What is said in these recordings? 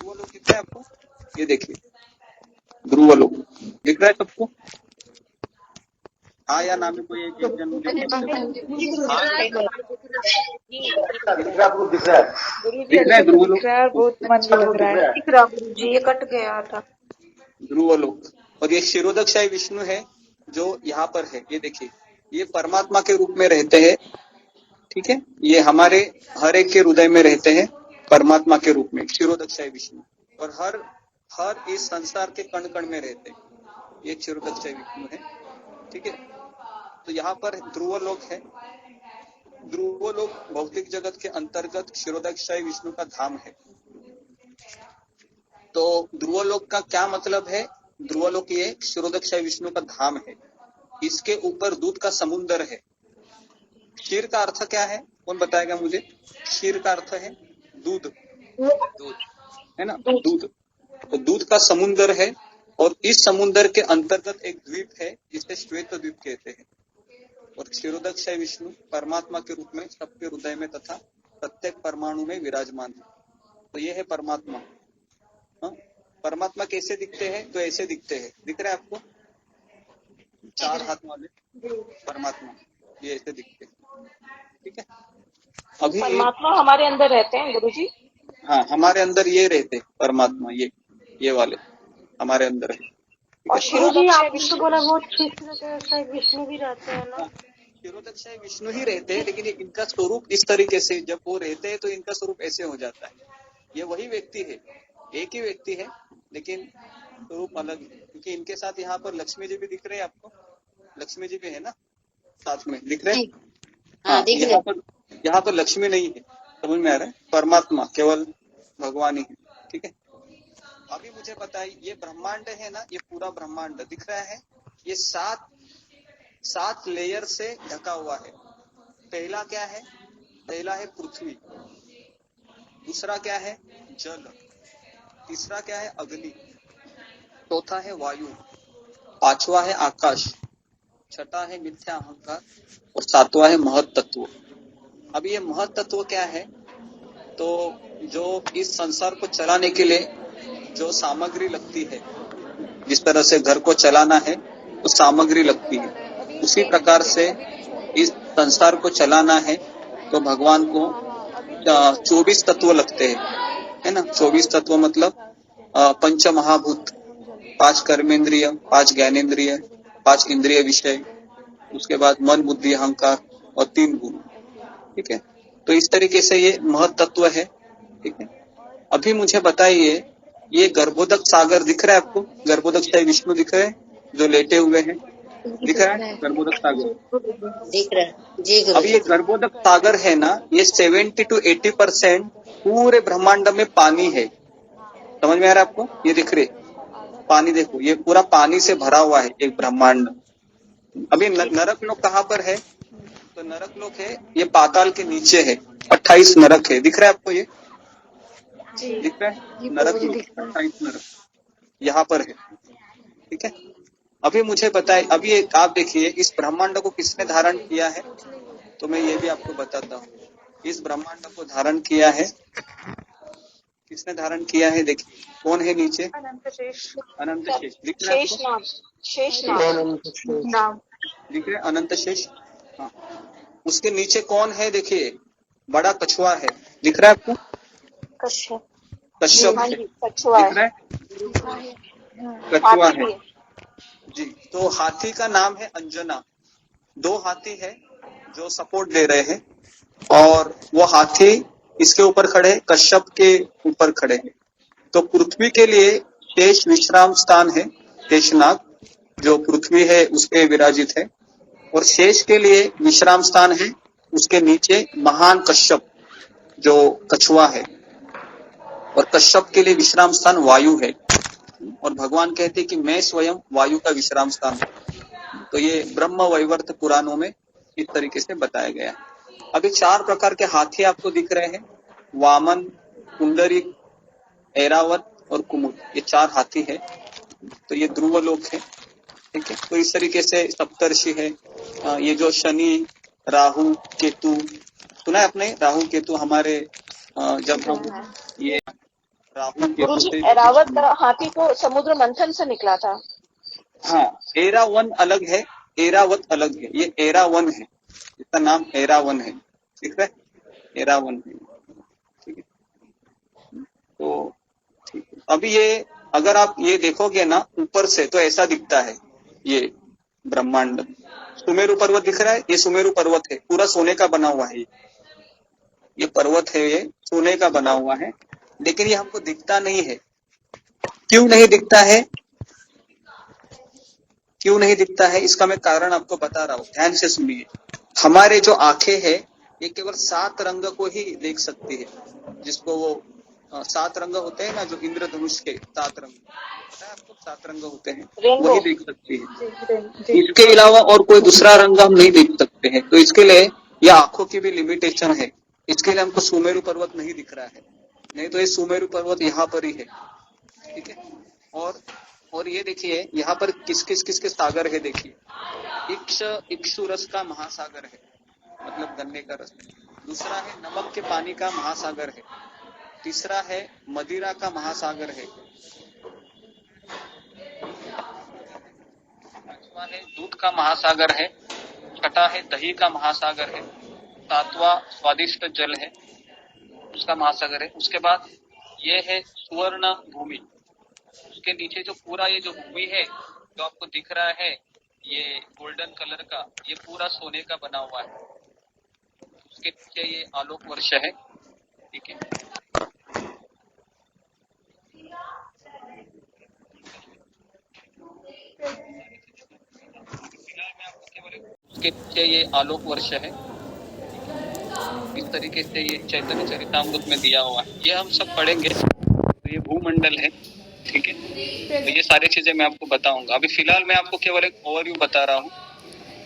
ध्रुवलोक दिख रहा है आपको? ये देखिए ध्रुवलोक दिख रहा है सबको? हाँ या ना में कोई एक जन मुझे दिख रहा है ध्रुवलोक? दिख रहा है, बहुत मन लग रहा है। दिख रहा गुरुजी, ये कट गया था। ध्रुवलोक। और ये क्षीरोदकशाही विष्णु है जो यहाँ पर है। ये देखिए ये परमात्मा के रूप में रहते हैं, ठीक है। ये हमारे हर एक के हृदय में रहते हैं परमात्मा के रूप में, क्षीरोदकशाही विष्णु। और हर इस संसार के कण कण में रहते हैं, ये क्षीरोदकशाही विष्णु है, ठीक है। तो यहाँ पर ध्रुवलोक है। ध्रुवलोक भौतिक जगत के अंतर्गत क्षीरोदकशाही विष्णु का धाम है। तो ध्रुवलोक का क्या मतलब है? ध्रुवलोक ये क्षीरोदकशाही विष्णु का धाम है। इसके ऊपर दूध का समुद्र है। क्षीर का अर्थ क्या है? कौन बताएगा मुझे? क्षीर का अर्थ है दूध, दूध है ना, दूध। तो दूध का समुद्र है और इस समुद्र के अंतर्गत एक द्वीप है जिसे श्वेत द्वीप कहते हैं। और क्षीरोदकशाही विष्णु परमात्मा के रूप में सबके हृदय में तथा प्रत्येक परमाणु में विराजमान है। तो ये है परमात्मा। हाँ? परमात्मा कैसे दिखते हैं? तो ऐसे दिखते हैं, दिख रहा है आपको? चार हाथ वाले परमात्मा ये ऐसे दिखते हैं, ठीक है। अभी परमात्मा हमारे अंदर रहते हैं गुरुजी? हाँ, हमारे अंदर ये रहते परमात्मा, ये वाले हमारे अंदर है। और गुरुजी आपने तो बोला वो क्षीरोदकशाही विष्णु भी रहते हैं ना? क्षीरोदकशाही विष्णु ही रहते हैं, लेकिन इनका स्वरूप इस तरीके से जब वो रहते हैं तो इनका स्वरूप ऐसे हो जाता है। ये वही व्यक्ति है, एक ही व्यक्ति है, लेकिन स्वरूप अलग है। क्योंकि इनके साथ यहाँ पर लक्ष्मी जी भी दिख रहे हैं आपको। लक्ष्मी जी भी है ना साथ में, दिख रहे हैं? हाँ, यहाँ पर लक्ष्मी नहीं है, समझ में आ रहा है? परमात्मा केवल भगवान ही है, ठीक है। अभी मुझे बताइए, ये ब्रह्मांड है ना, ये पूरा ब्रह्मांड दिख रहा है। ये सात लेयर से ढका हुआ है। पहला क्या है? पहला है पृथ्वी। दूसरा क्या है? जल। तीसरा क्या है? अग्नि। चौथा है वायु। पांचवा है आकाश। छठा है मिथ्या अहंकार और सातवां है महत तत्व। अब ये महत तत्व क्या है? तो जो इस संसार को चलाने के लिए जो सामग्री लगती है, जिस तरह से घर को चलाना है तो सामग्री लगती है, उसी प्रकार से इस संसार को चलाना है तो भगवान को 24 तत्व लगते हैं, है ना। 24 तत्व मतलब पंच महाभूत, 5 कर्मेंद्रिय, 5 ज्ञानेन्द्रिय, 5 इंद्रिय विषय, उसके बाद मन बुद्धि अहंकार और 3 गुण, ठीक है। तो इस तरीके से ये महत तत्व है, ठीक है। अभी मुझे बताइए, ये गर्भोदक सागर दिख रहा है आपको? गर्भोदकशाही विष्णु दिख रहे हैं जो लेटे हुए हैं, दिख रहा है गर्भोदक सागर? दिख रहा है जी गुरु। अब ये गर्भोदक सागर है ना, ये 70 to 80% पूरे ब्रह्मांड में पानी है। समझ में आ रहा है आपको? ये दिख रहे पानी, देखो ये पूरा पानी से भरा हुआ है एक ब्रह्मांड। अभी नरक लोक कहाँ पर है? तो नरक लोक है ये पाताल के नीचे है। 28 नरक है, दिख रहा है आपको? ये दिख रहा है नरक लोक, 28 नरक यहाँ पर है, ठीक है। अभी मुझे बताए, अभी आप देखिए इस ब्रह्मांड को किसने धारण किया है? तो मैं ये भी आपको बताता हूँ। इस ब्रह्मांड को धारण किया है, किसने धारण किया है? देखिए कौन है नीचे? अनंत शेष। दिख रहा है आपको? दिख रहा है अनंत शेष? हाँ। उसके नीचे कौन है? देखिए बड़ा कछुआ है, दिख रहा है आपको? कश्यप दिख रहा है? कछुआ है जी। तो हाथी का नाम है अंजना। 2 हाथी है जो सपोर्ट दे रहे हैं और वो हाथी इसके ऊपर खड़े, कश्यप के ऊपर खड़े हैं। तो पृथ्वी के लिए शेष विश्राम स्थान है, शेषनाग जो पृथ्वी है उस पे विराजित है। और शेष के लिए विश्राम स्थान है उसके नीचे महान कश्यप जो कछुआ है। और कश्यप के लिए विश्राम स्थान वायु है। और भगवान कहते हैं कि मैं स्वयं वायु का विश्राम स्थान हूँ। तो ये ब्रह्म वैवर्त पुराणों में इस तरीके से बताया गया है। अभी 4 प्रकार के हाथी आपको दिख रहे हैं, वामन, पुंडरीक, ऐरावत और कुमुद, ये 4 हाथी है। तो ये ध्रुवलोक है, ठीक है। तो इस तरीके से सप्तर्षि है। ये जो शनि, राहु, केतु, सुना है आपने? राहु केतु हमारे जब हम ये राहु केतु गुरुजी से ऐरावत हाथी को समुद्र मंथन से निकला था। हाँ, एरावन अलग है, एरावत अलग है। ये एरावन है, इसका नाम एरावन है, ठीक है, एरावन है, ठीक है। तो ठीक है, अभी ये अगर आप ये देखोगे ना ऊपर से तो ऐसा दिखता है ये ब्रह्मांड। सुमेरु पर्वत दिख रहा है, ये सुमेरु पर्वत है, पूरा सोने का बना हुआ है। ये पर्वत है, ये सोने का बना हुआ है, लेकिन ये हमको दिखता नहीं है। क्यों नहीं दिखता है? क्यों नहीं दिखता है, इसका मैं कारण आपको बता रहा हूँ, ध्यान से सुनिए। हमारे जो आंखें हैं ये केवल 7 रंग को ही देख सकती है, जिसको वो 7 रंग होते हैं ना, जो इंद्रधनुष के 7 रंग, पता है आपको 7 रंग होते हैं, वही देख सकती है। इसके अलावा और कोई दूसरा रंग हम नहीं देख सकते हैं। तो इसके लिए यह आंखों की भी लिमिटेशन है। इसके लिए हमको सुमेरु पर्वत नहीं दिख रहा है, नहीं तो ये सुमेरु पर्वत यहाँ पर ही है, ठीक है। और ये देखिए यहाँ पर किसके सागर है, देखिए इक्षुरस का महासागर है, मतलब गन्ने का रस। दूसरा है नमक के पानी का महासागर है। तीसरा है मदिरा का महासागर है। पांचवा है दूध का महासागर है। छठा है दही का महासागर है। सातवां स्वादिष्ट जल है, उसका महासागर है। उसके बाद ये है सुवर्ण भूमि। उसके नीचे जो पूरा ये जो भूमि है जो आपको दिख रहा है, ये गोल्डन कलर का, ये पूरा सोने का बना हुआ है। उसके नीचे ये आलोक वर्ष है, ठीक है। उसके नीचे ये आलोक वर्ष है, इस तरीके से ये चैतन्य चरितामृत में दिया हुआ है। ये हम सब पढ़ेंगे। तो ये भूमंडल है, ठीक है। तो ये सारी चीजें मैं आपको बताऊंगा। अभी फिलहाल मैं आपको केवल एक ओवरव्यू बता रहा हूँ,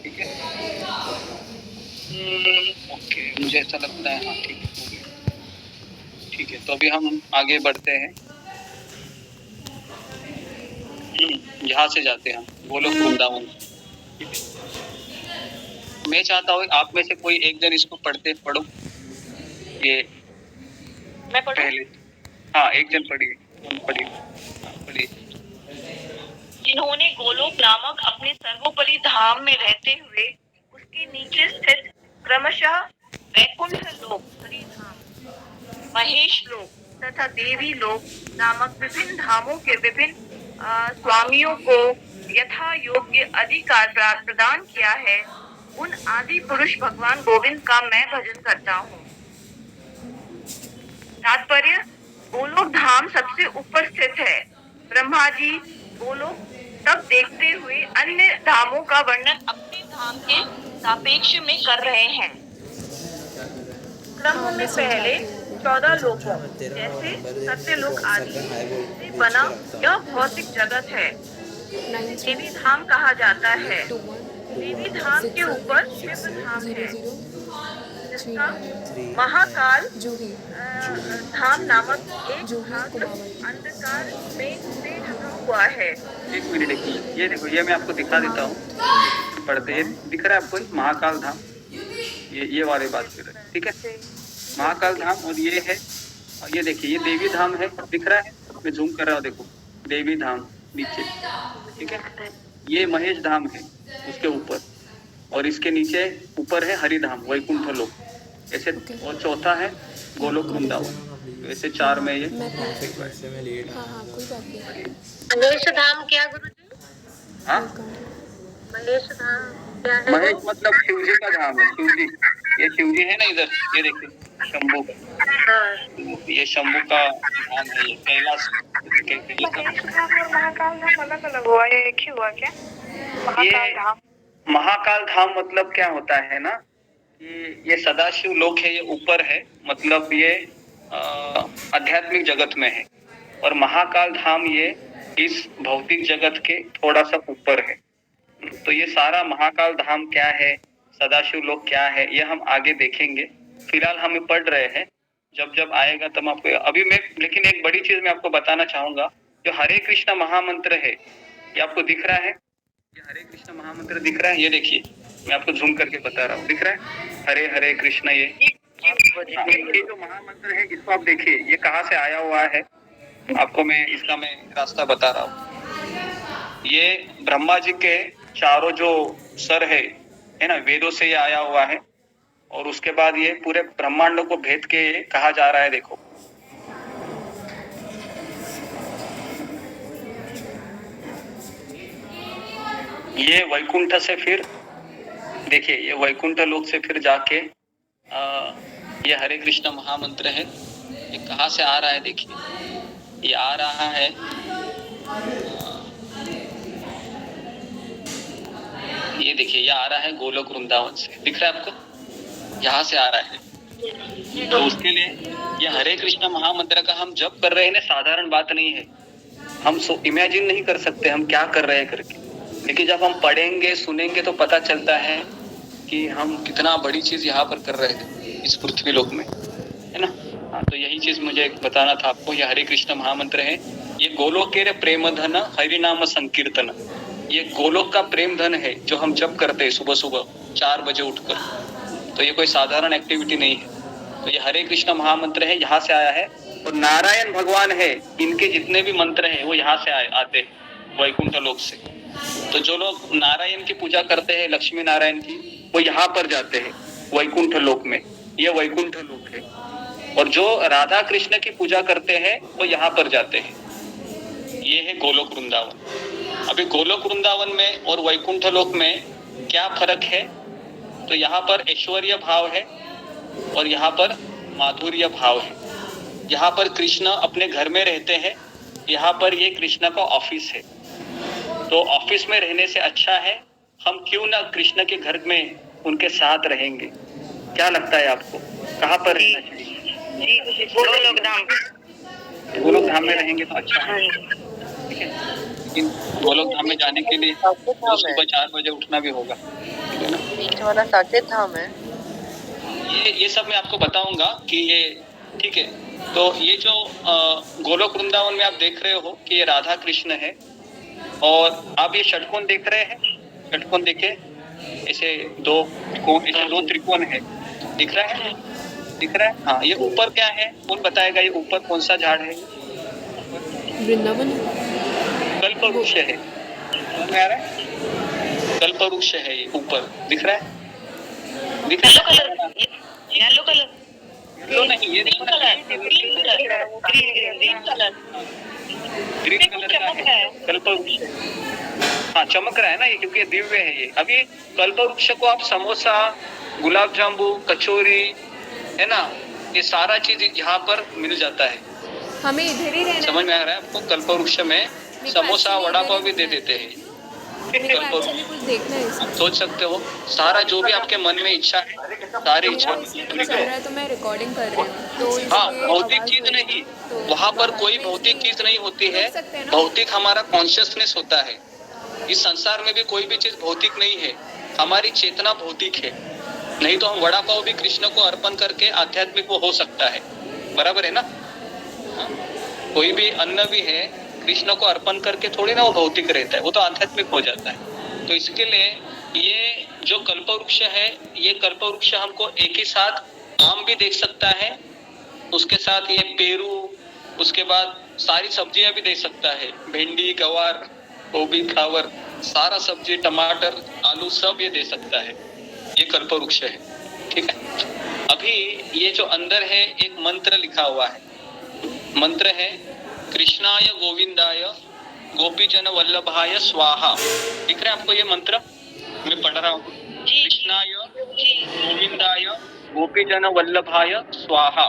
ठीक है। ओके, मुझे ऐसा लगता है, हाँ ठीक है, ठीक है। तो अभी हम आगे बढ़ते हैं। यहाँ से जाते हैं हम गोलोक वृंदावन, ठीक है। मैं चाहता हूँ आप में से कोई एक जन इसको पढ़ो। ये मैं पढ़ूं? पहले, हाँ एक जन पढ़िए। जिन्होंने गोलोक नामक अपने सर्वोपरि धाम में रहते हुए उसके नीचे स्थित क्रमशः वैकुंठ लोक, हरिधाम, महेश लोक तथा देवी लोक नामक विभिन्न धामों के विभिन्न स्वामियों को यथा योग्य अधिकार प्रदान किया है, उन आदि पुरुष भगवान गोविंद का मैं भजन करता हूँ। तात्पर्य, गोलोक धाम सबसे ऊपर स्थित है। ब्रह्मा जी गोलोक तब देखते हुए अन्य धामों का वर्णन अपने धाम के सापेक्ष में कर रहे हैं। क्रम में पहले 14 लोकों जैसे सत्यलोक आदि से बना यह भौतिक जगत है, देवी धाम कहा जाता है। देवी धाम के ऊपर शिव धाम है, जिसका महाकाल धाम नामक एक भाग अंधकार में से ढका हुआ है। एक मिनट देखिए, ये देखो, ये मैं आपको दिखा देता हूँ, पढ़ते हैं। दिख रहा है आपको महाकाल धाम, ये वाली बात कर रहे हैं, ठीक है। महाकाल धाम, और ये है, ये देखिए, ये देवी धाम है, दिख रहा है, मैं जूम कर रहा हूँ, देखो देवी धाम नीचे, ठीक है। ये महेश धाम है उसके ऊपर, और इसके नीचे ऊपर है हरिधाम, वैकुंठ लोक, ऐसे। और चौथा है गोलोक वृंदावन। ऐसे 4 में ये। महेश धाम क्या गुरुजी? हाँ, महेश धाम क्या है? महेश मतलब शिव जी का धाम है। शिव जी, ये शिव जी है ना इधर, ये देखिए शंभू का, ये शंभू का धाम है, ये कैलाश। महेश धाम और महाकाल धाम अलग अलग हुआ, ये एक ही हुआ क्या? महाकाल धाम मतलब क्या होता है ना, कि ये सदाशिव लोक है, ये ऊपर है, मतलब ये आध्यात्मिक जगत में है। और महाकाल धाम ये इस भौतिक जगत के थोड़ा सा ऊपर है। तो ये सारा महाकाल धाम क्या है, सदाशिव लोक क्या है, ये हम आगे देखेंगे। फिलहाल हम पढ़ रहे हैं, जब जब आएगा तब आपको। अभी मैं लेकिन एक बड़ी चीज मैं आपको बताना चाहूंगा, जो हरे कृष्ण महामंत्र है, ये आपको दिख रहा है, ये हरे कृष्ण महामंत्र दिख रहा है, ये देखिए, मैं आपको जूम करके बता रहा हूँ, दिख रहा है हरे हरे कृष्ण। ये जो महामंत्र है, इसको आप देखिए, ये कहाँ से आया हुआ है, आपको मैं इसका रास्ता बता रहा हूँ। ये ब्रह्मा जी के चारों जो सर है ना, वेदों से ये आया हुआ है, और उसके बाद ये पूरे ब्रह्मांड को भेद के कहा जा रहा है। देखो ये वैकुंठ से फिर देखिए, ये वैकुंठ लोक से फिर जाके ये हरे कृष्ण महामंत्र है। ये कहाँ से आ रहा है? देखिए, ये आ रहा है ये देखिए, ये आ रहा है गोलोक वृंदावन से। दिख रहा है आपको? यहाँ से आ रहा है। तो उसके लिए ये हरे कृष्ण महामंत्र का हम जप कर रहे हैं ना, साधारण बात नहीं है। हम इमेजिन नहीं कर सकते हम क्या कर रहे हैं करके, लेकिन जब हम पढ़ेंगे सुनेंगे तो पता चलता है कि हम कितना बड़ी चीज यहाँ पर कर रहे थे इस पृथ्वी लोक में, है ना। हाँ, तो यही चीज मुझे बताना था आपको। ये हरे कृष्ण महामंत्र है। ये गोलोक के प्रेम धन हरिनाम संकीर्तन, ये गोलोक का प्रेम धन है जो हम जप करते हैं सुबह सुबह 4 बजे उठकर। तो ये कोई साधारण एक्टिविटी नहीं है। तो ये हरे कृष्ण महामंत्र है, यहाँ से आया है। और नारायण भगवान है, इनके जितने भी मंत्र हैं वो यहाँ से आते वैकुंठ लोक से। तो जो लोग नारायण की पूजा करते हैं, लक्ष्मी नारायण की, वो यहाँ पर जाते हैं वैकुंठ लोक में। ये वैकुंठ लोक है। और जो राधा कृष्ण की पूजा करते हैं वो यहाँ पर जाते हैं। ये है गोलोक वृंदावन। अभी गोलोक वृंदावन में और वैकुंठ लोक में क्या फर्क है? तो यहाँ पर ऐश्वर्य भाव है और यहाँ पर माधुर्य भाव है। यहाँ पर कृष्ण अपने घर में रहते हैं, यहाँ पर ये कृष्ण का ऑफिस है। तो ऑफिस में रहने से अच्छा है हम क्यों ना कृष्ण के घर में उनके साथ रहेंगे। क्या लगता है आपको, कहाँ पर रहना चाहिए? गोलोक धाम में रहेंगे तो अच्छा है, ठीक है। लेकिन गोलोक धाम में जाने के लिए सुबह 4 बजे उठना भी होगा, वाला साकेत धाम है। ये सब मैं आपको बताऊंगा कि ये, ठीक है। तो ये जो गोलोक वृंदावन में आप देख रहे हो कि ये राधा कृष्ण है, और आप ये षटकोण देख रहे हैं। षटकोण देखे, ऐसे दो त्रिकोण है, दिख रहा है? दिख रहा है? हाँ। ये ऊपर क्या है, कौन बताएगा? ये ऊपर कौन सा झाड़ है? वृंदावन, कल्प वृक्ष है। समझ में आ रहा है? कल्प वृक्ष है ये ऊपर, दिख रहा है? दिख रहा है? येलो कलर, येलो नहीं, ये ग्रीन कलर का है, कल्प वृक्ष। हाँ, चमक रहा है ना ये, क्योंकि ये दिव्य है ये। अभी कल्प वृक्ष को आप समोसा, गुलाब जामुन, कचौरी, है ना, ये सारा चीज यहाँ पर मिल जाता है। हमें इधर ही रहना। समझ में आ रहा है आपको? कल्प वृक्ष में समोसा, वड़ा पाव भी दे देते हैं। कुछ देखना है। आप सोच सकते हो, सारा जो भी आपके मन में इच्छा है, सारी इच्छा चल रहा है। तो मैं रिकॉर्डिंग कर रही हूँ। तो हाँ, भौतिक चीज नहीं, वहाँ पर कोई भौतिक चीज नहीं होती है। भौतिक हमारा कॉन्शियसनेस होता है। इस संसार में भी कोई भी चीज भौतिक नहीं है, हमारी चेतना भौतिक है। नहीं तो हम वड़ा पाव भी कृष्ण को अर्पण करके आध्यात्मिक वो हो सकता है, बराबर है ना। कोई भी अन्न भी है, कृष्ण को अर्पण करके थोड़ी ना वो भौतिक रहता है, वो तो आध्यात्मिक हो जाता है। तो इसके लिए ये जो कल्प वृक्ष है, ये कल्प वृक्ष हमको एक ही साथ आम भी देख सकता है, उसके साथ ये पेरू, उसके बाद सारी सब्जियां भी दे सकता है। भिंडी, गवार, गोभी, फ्लावर, सारा सब्जी, टमाटर, आलू सब ये दे सकता है। ये कल्प वृक्ष है, ठीक है। अभी ये जो अंदर है एक मंत्र लिखा हुआ है, मंत्र है कृष्णाय गोविंदाय गोपीजन वल्लभाय स्वाहा। दिख रहा है आपको ये मंत्र? मैं पढ़ रहा हूँ, कृष्णाय गोविंदाय गोपीजन वल्लभाय स्वाहा,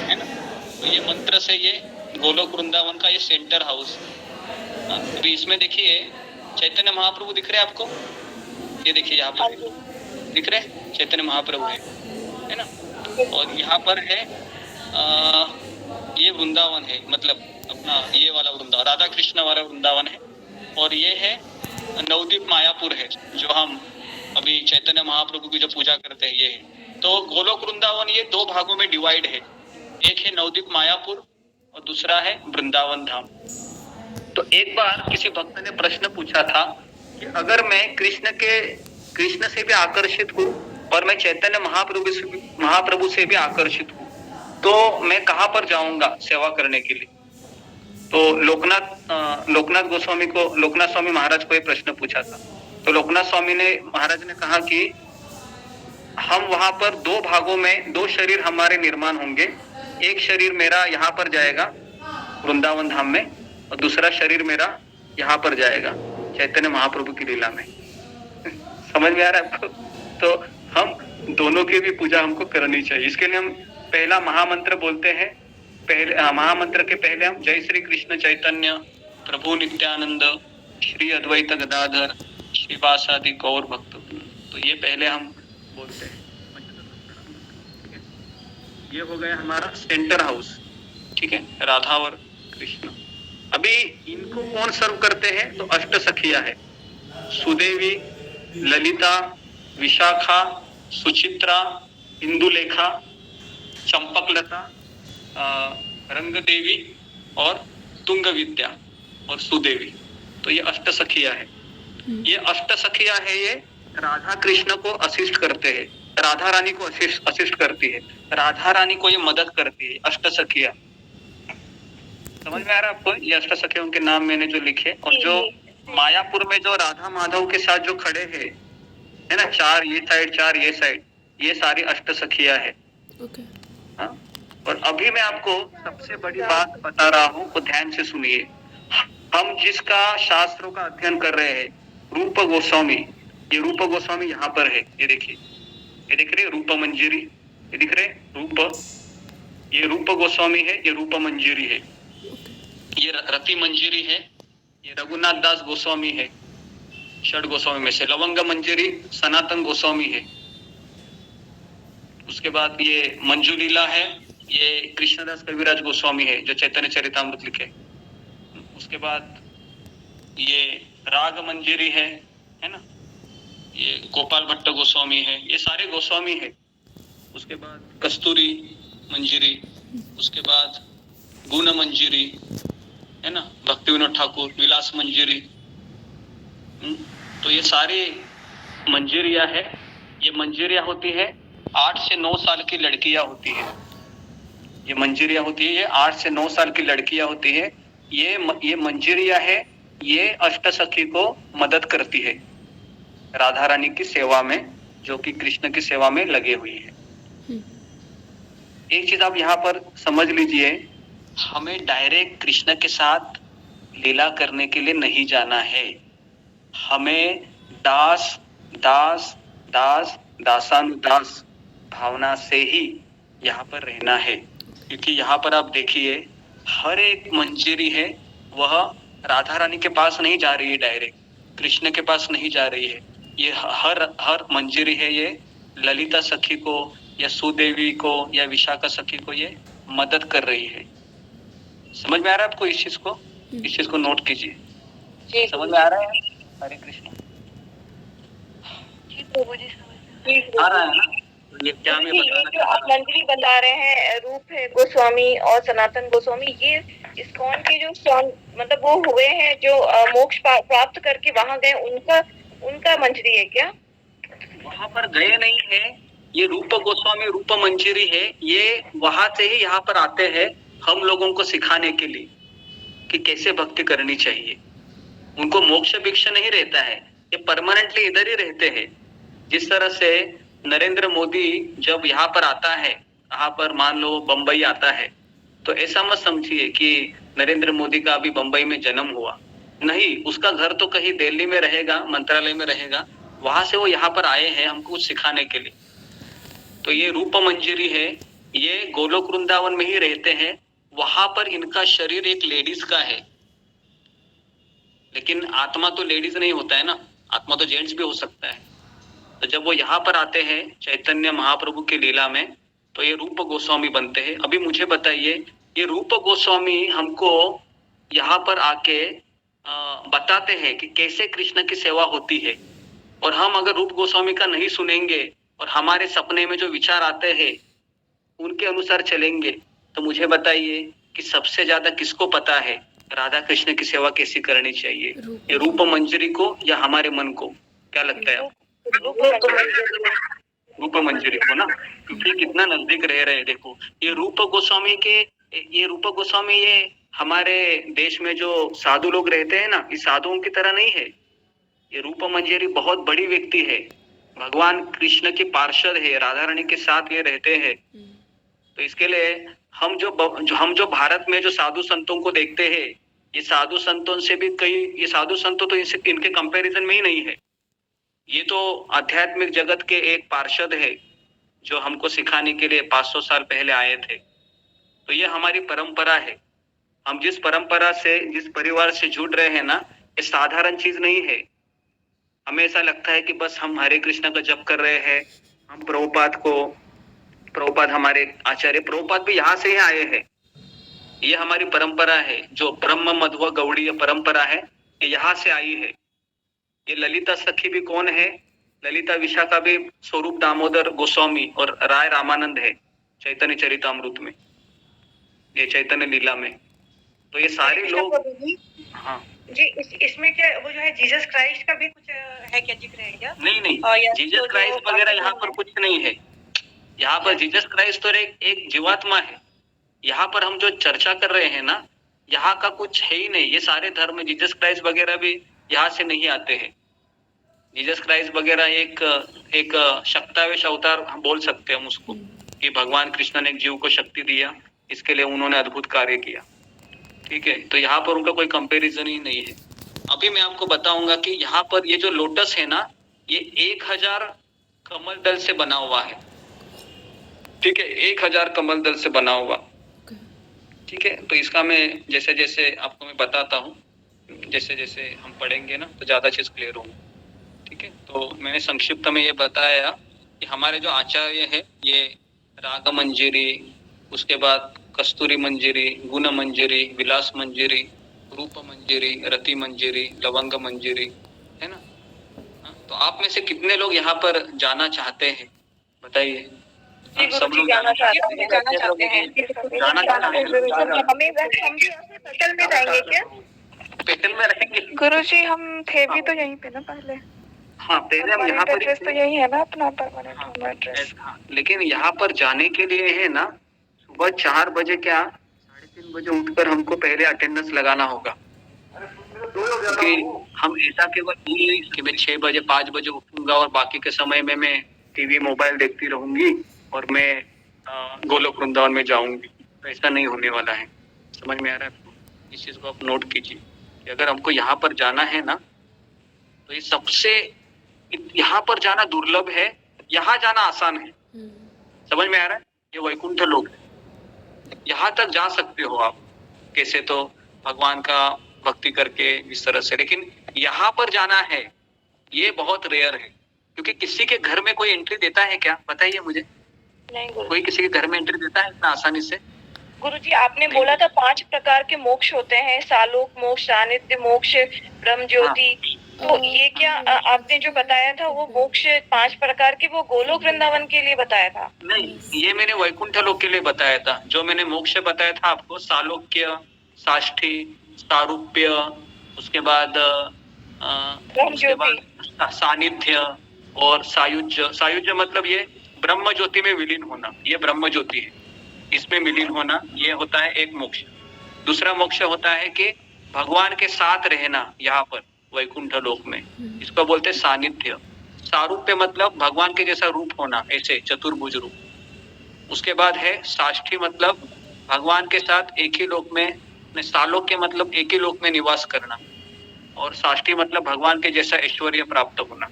है ना। तो ये मंत्र से ये गोलोक वृंदावन का ये सेंटर हाउस। अभी इसमें देखिए चैतन्य महाप्रभु दिख रहे हैं आपको? ये देखिए यहाँ पर दिख रहे हैं चैतन्य महाप्रभु है ना। और यहाँ पर है ये वृंदावन है, मतलब अपना ये वाला वृंदावन, राधा कृष्ण वाला वृंदावन है। और ये है नवदीप मायापुर है, जो हम अभी चैतन्य महाप्रभु की जो पूजा करते हैं, ये है। तो गोलोक वृंदावन ये 2 भागों में डिवाइड है। एक है नवदीप मायापुर और दूसरा है वृंदावन धाम। तो एक बार किसी भक्त ने प्रश्न पूछा था कि अगर मैं कृष्ण से भी आकर्षित हूँ और मैं चैतन्य महाप्रभु से भी आकर्षित हूँ, तो मैं कहाँ पर जाऊंगा सेवा करने के लिए? तो लोकनाथ स्वामी महाराज को ये प्रश्न पूछा था। तो लोकनाथ स्वामी महाराज ने कहा कि हम वहां पर दो भागों में दो शरीर हमारे निर्माण होंगे, एक शरीर मेरा यहाँ पर जाएगा वृंदावन धाम में और दूसरा शरीर मेरा यहाँ पर जाएगा चैतन्य महाप्रभु की लीला में। समझ में आ रहा है आपको? तो हम दोनों की भी पूजा हमको करनी चाहिए। इसके लिए हम पहला महामंत्र बोलते हैं। महामंत्र के पहले हम जय श्री कृष्ण चैतन्य प्रभु नित्यानंद श्री अद्वैत गदाधर श्रीवासादि गौर भक्त, तो ये पहले हम बोलते हैं। ये हो गया हमारा सेंटर हाउस, ठीक है, राधा और कृष्ण। अभी इनको कौन सर्व करते हैं? तो अष्ट सखिया है, सुदेवी, ललिता, विशाखा, सुचित्रा, इंदुलेखा, चंपकलता, रंग देवी और तुंग विद्या और सुदेवी। तो ये अष्ट सखिया है। ये अष्ट सखिया है, ये राधा कृष्ण को असिस्ट करते हैं, राधा रानी को असिस्ट करती है, राधा रानी को ये मदद करती है। अष्ट सखिया समझ में आ रहा है आपको? ये अष्ट सखियों के नाम मैंने जो लिखे, और जो मायापुर में जो राधा माधव के साथ जो खड़े हैं, है ना, चार ये साइड चार ये साइड, ये सारी अष्ट सखिया है। हाँ? और अभी मैं आपको सबसे बड़ी बात बता रहा हूँ, तो ध्यान से सुनिए। हम जिसका शास्त्रों का अध्ययन कर रहे हैं, रूप गोस्वामी, ये रूप गोस्वामी यहाँ पर है, ये देखिए, ये दिख रहे रूप मंजरी, ये दिख रहे रूप, ये रूप गोस्वामी है, ये रूप मंजरी है, ये रति मंजरी है, ये रघुनाथ दास गोस्वामी है, षड गोस्वामी में से। लवंग मंजरी सनातन गोस्वामी है। उसके बाद ये मंजू लीला है, ये कृष्णदास कविराज गोस्वामी है जो चैतन्य चरितामृत लिखे। उसके बाद ये राग मंजरी है ना, ये गोपाल भट्ट गोस्वामी है, ये सारे गोस्वामी है। उसके बाद कस्तूरी मंजरी, उसके बाद गुण मंजरी है ना, भक्ति विनोद ठाकुर, विलास मंजरी। तो ये सारे मंजरिया है। ये मंजरिया होती है 8 से 9 साल की लड़कियां होती है। ये मंजरिया होती है, ये 8 से 9 साल की लड़कियां होती है। ये मंजरिया है, ये अष्ट सखी को मदद करती है राधा रानी की सेवा में, जो कि कृष्ण की सेवा में लगे हुई है। एक चीज आप यहाँ पर समझ लीजिए, हमें डायरेक्ट कृष्ण के साथ लीला करने के लिए नहीं जाना है। हमें दास दास दास दासानुदास भावना से ही यहाँ पर रहना है। क्योंकि यहाँ पर आप देखिए, हर एक मंजरी है वह राधा रानी के पास नहीं जा रही है, डायरेक्ट कृष्ण के पास नहीं जा रही है। ये हर मंजरी है, ये ललिता सखी को या सुदेवी को या विशाखा सखी को ये मदद कर रही है। समझ में आ रहा है आपको इस चीज को? इस चीज को नोट कीजिए। समझ में आ रहा है? हरे कृष्ण। आ रहा है ना? ये क्या मैं बताना जो आप मंजरी बता रहे हैं, रूप है गोस्वामी और सनातन गोस्वामी, ये इस्कॉन के जो मतलब वो हुए हैं जो मोक्ष प्राप्त करके वहां गए, उनका मंजरी है क्या? वहां पर गए नहीं है, ये रूप गोस्वामी रूप मंजरी है। ये वहां से ही यहाँ पर आते हैं हम लोगों को सिखाने के लिए कि कैसे भक्ति करनी चाहिए। उनको मोक्ष भिक्षा नहीं रहता है, ये परमानेंटली इधर ही रहते हैं। जिस तरह से नरेंद्र मोदी जब यहाँ पर आता है, यहाँ पर मान लो बंबई आता है, तो ऐसा मत समझिए कि नरेंद्र मोदी का अभी बंबई में जन्म हुआ, नहीं, उसका घर तो कहीं दिल्ली में रहेगा, मंत्रालय में रहेगा, वहां से वो यहाँ पर आए हैं हमको कुछ सिखाने के लिए। तो ये रूप मंजरी है, ये गोलोक वृंदावन में ही रहते हैं। वहां पर इनका शरीर एक लेडीज का है, लेकिन आत्मा तो लेडीज नहीं होता है ना, आत्मा तो जेंट्स भी हो सकता है। तो जब वो यहाँ पर आते हैं चैतन्य महाप्रभु की लीला में, तो ये रूप गोस्वामी बनते हैं। अभी मुझे बताइए, ये रूप गोस्वामी हमको यहाँ पर आके बताते हैं कि कैसे कृष्ण की सेवा होती है। और हम अगर रूप गोस्वामी का नहीं सुनेंगे और हमारे सपने में जो विचार आते हैं उनके अनुसार चलेंगे, तो मुझे बताइए कि सबसे ज्यादा किसको पता है राधा कृष्ण की सेवा कैसी करनी चाहिए? ये रूप मंजरी को या हमारे मन को? क्या लगता है आपको? रूप मंजरी को ना, क्योंकि कितना नजदीक रह रहे हैं। देखो, ये रूप गोस्वामी ये हमारे देश में जो साधु लोग रहते हैं ना, इस साधुओं की तरह नहीं है। ये रूप मंजरी बहुत बड़ी व्यक्ति है, भगवान कृष्ण की पार्षद है, राधा रानी के साथ ये रहते हैं। तो इसके लिए हम जो भारत में जो साधु संतों को देखते हैं, ये साधु संतों से भी कई, ये साधु संतों तो इनके कंपैरिजन में ही नहीं है। ये तो आध्यात्मिक जगत के एक पार्षद है जो हमको सिखाने के लिए 500 साल पहले आए थे। तो ये हमारी परंपरा है। हम जिस परंपरा से, जिस परिवार से जुड़ रहे हैं ना, ये साधारण चीज नहीं है। हमें ऐसा लगता है कि बस हम हरे कृष्ण का जप कर रहे हैं। हम प्रभुपाद हमारे आचार्य प्रभुपाद भी यहाँ से ही आए हैं। ये हमारी परंपरा है, जो ब्रह्म मध्व गौड़ीय परंपरा है, ये यहाँ से आई है। ये ललिता सखी भी कौन है? ललिता विशाखा भी स्वरूप दामोदर गोस्वामी और राय रामानंद है चैतन्य चरितामृत में, ये चैतन्य लीला में। तो ये सारे लोग, हाँ जी, इसमें क्या वो जो है जीसस क्राइस्ट का भी कुछ है क्या, जिक्र है क्या? नहीं, जीसस क्राइस्ट वगैरह यहाँ पर कुछ नहीं है। यहाँ पर जीसस क्राइस्ट तो एक जीवात्मा है। यहाँ पर हम जो चर्चा कर रहे हैं ना, यहाँ का कुछ है ही नहीं। ये सारे धर्म, जीसस क्राइस्ट वगैरह भी यहाँ से नहीं आते हैं। जीसस क्राइस्ट वगैरह एक शक्तावेश अवतार हम बोल सकते हैं हम उसको, कि भगवान कृष्ण ने एक जीव को शक्ति दिया, इसके लिए उन्होंने अद्भुत कार्य किया। ठीक है, तो यहाँ पर उनका कोई कंपैरिजन ही नहीं है। अभी मैं आपको बताऊंगा कि यहाँ पर ये जो लोटस है ना, ये 1000 कमल दल से बना हुआ है। ठीक है, 1000 कमल दल से बना हुआ। ठीक है, तो इसका मैं जैसे जैसे आपको मैं बताता हूँ, जैसे जैसे हम पढ़ेंगे ना, तो ज्यादा चीज क्लियर होंगी। ठीक है, तो मैंने संक्षिप्त में ये बताया कि हमारे जो आचार्य है, ये राग मंजरी, उसके बाद कस्तूरी मंजरी, गुण मंजरी, विलास मंजरी, रूप मंजरी, रति मंजरी, लवंग मंजरी, है ना। तो आप में से कितने लोग यहाँ पर जाना चाहते हैं, बताइए। सब लोग जाना चाहते हैं। हमें हम भी पेटल में रहेंगे क्या? पेटल में रहेंगे गुरुजी, हम थे भी तो यहीं पे ना पहले। हाँ, पहले हम यहाँ पर एड्रेस तो यही है ना अपना परमानेंट होम एड्रेस। लेकिन यहाँ पर जाने के लिए है ना, सुबह 4 बजे क्या 3:30 बजे उठकर हमको पहले अटेंडेंस लगाना होगा। क्योंकि हम ऐसा केवल नहीं कि मैं 6 बजे 5 बजे उठूंगा और बाकी के समय में मैं टीवी मोबाइल देखती रहूंगी और मैं गोलोक वृंदावन में जाऊंगी, तो ऐसा नहीं होने वाला है। समझ में आ रहा है आपको? इस चीज को आप नोट कीजिए कि अगर हमको यहाँ पर जाना है ना, तो ये सबसे, यहाँ पर जाना दुर्लभ है, यहाँ जाना आसान है। समझ में आ रहा है? ये वैकुंठ लोक है, यहाँ तक जा सकते हो आप कैसे, तो भगवान का भक्ति करके इस तरह से। लेकिन यहाँ पर जाना है, ये बहुत रेयर है। क्योंकि किसी के घर में कोई एंट्री देता है क्या, बताइए मुझे? नहीं, कोई किसी के घर में एंट्री देता है इतना आसानी से? गुरुजी, आपने बोला था 5 प्रकार के मोक्ष होते हैं, सालोक मोक्ष, सानिध्य मोक्ष, ब्रह्म ज्योति। तो ये क्या आपने जो बताया था वो मोक्ष 5 प्रकार के, वो गोलोक वृंदावन के लिए बताया था? नहीं, ये मैंने वैकुंठ लोक के लिए बताया था। जो मैंने मोक्ष बताया था आपको, सालोक्य, साष्ठी, सारूप्य, उसके बाद सानिध्य और सायुज्य। सायुज्य मतलब ये ब्रह्म ज्योति में विलीन होना, ये ब्रह्म ज्योति है, इसमें विलीन होना, ये होता है एक मोक्ष। दूसरा मोक्ष होता है कि भगवान के साथ रहना यहाँ पर वैकुंठ लोक में, इसको बोलते हैं सानिध्य। सारूप्य मतलब भगवान के जैसा रूप होना, ऐसे चतुर्भुज रूप। उसके बाद है साष्ठी, मतलब भगवान के साथ एक ही लोक में, सालोक्य मतलब एक ही लोक में निवास करना, और साष्ठी मतलब भगवान के जैसा ऐश्वर्य प्राप्त होना।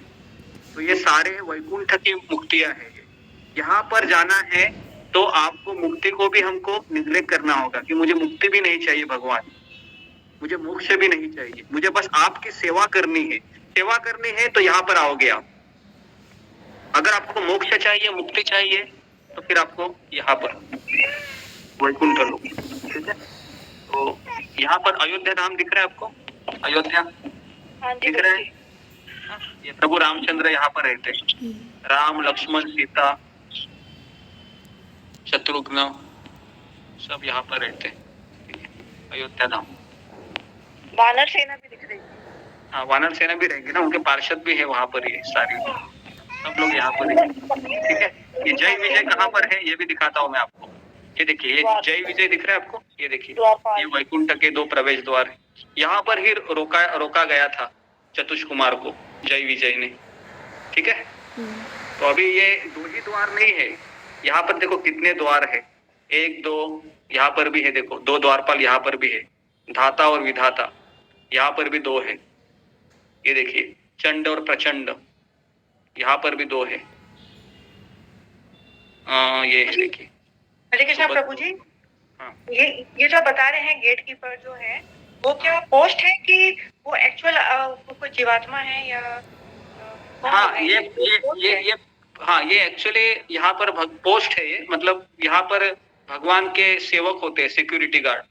तो ये सारे वैकुंठ की मुक्तियां हैं। यहाँ पर जाना है तो आपको मुक्ति को भी हमको निग्लेक्ट करना होगा कि मुझे मुक्ति भी नहीं चाहिए भगवान, मुझे मोक्ष भी नहीं चाहिए, मुझे बस आपकी सेवा करनी है। सेवा करनी है तो यहाँ पर आओगे आप। अगर आपको मोक्ष चाहिए, मुक्ति चाहिए, तो फिर आपको यहाँ पर वैकुंठ लोक। ठीक है, तो यहाँ पर अयोध्या धाम दिख रहा है आपको? अयोध्या दिख रहा है? ये प्रभु रामचंद्र यहाँ पर रहते हैं। राम, लक्ष्मण, सीता, शत्रुघ्न सब यहाँ पर रहते हैं। अयोध्या धाम। वानर सेना भी दिख रही है। हाँ, वानर सेना भी रहेंगे ना, उनके पार्षद भी है वहाँ पर, ये सारी सब लोग यहाँ पर है। ठीक है, ये जय विजय कहाँ पर है ये भी दिखाता हूँ मैं आपको। ये देखिए, ये जय विजय दिख रहा है आपको, ये देखिए, ये वैकुंठ के 2 प्रवेश द्वार है। यहाँ पर ही रोका गया था चतुष कुमार को जय विजय ने, ठीक है। तो अभी ये 2 ही द्वार नहीं है, यहाँ पर देखो कितने द्वार है, 1 2 यहाँ पर भी है, देखो 2 द्वारपाल यहाँ पर भी है, धाता और विधाता यहाँ पर भी 2 है। ये देखिए चंड और प्रचंड यहाँ पर भी 2 है। ये है देखिए। हरे कृष्णा प्रभु जी। हाँ। ये जो बता रहे हैं गेट कीपर जो है वो क्या पोस्ट है कि वो एक्चुअल कोई जीवात्मा है या हाँ ये एक्चुअली यहाँ पर पोस्ट है। ये मतलब यहाँ पर भगवान के सेवक होते हैं, सिक्योरिटी गार्ड।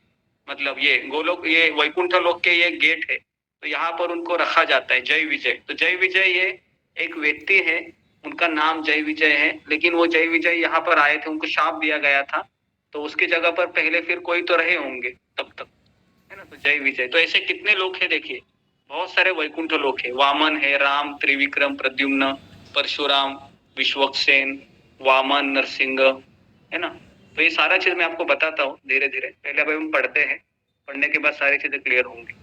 मतलब ये गोलोक, ये वैकुंठ लोक के ये गेट है, तो यहाँ पर उनको रखा जाता है जय विजय। तो जय विजय ये एक व्यक्ति है, उनका नाम जय विजय है, लेकिन वो जय विजय यहाँ पर आए थे, उनको शाप दिया गया था, तो उसकी जगह पर पहले फिर कोई तो रहे होंगे तब तक, है ना। तो जय विजय, तो ऐसे कितने लोग हैं देखिए, बहुत सारे वैकुंठ लोक है। वामन है, राम, त्रिविक्रम, प्रद्युम्न, परशुराम, विश्वक्सेन, वामन, नरसिंह, है ना। तो ये सारा चीज मैं आपको बताता हूँ धीरे धीरे। पहले अब हम पढ़ते हैं, पढ़ने के बाद सारी चीजें क्लियर होंगी,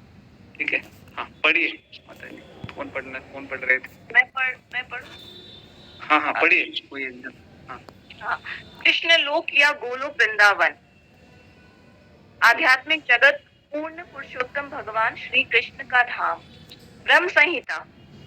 ठीक है। हाँ पढ़िए माता जी। कौन पढ़ रहे थे? मैं पढ़। हाँ पढ़िए कोई। हाँ, कृष्ण लोक या गोलोक वृंदावन, आध्यात्मिक जगत, पूर्ण पुरुषोत्तम भगवान श्री कृष्ण का धाम। ब्रह्म संहिता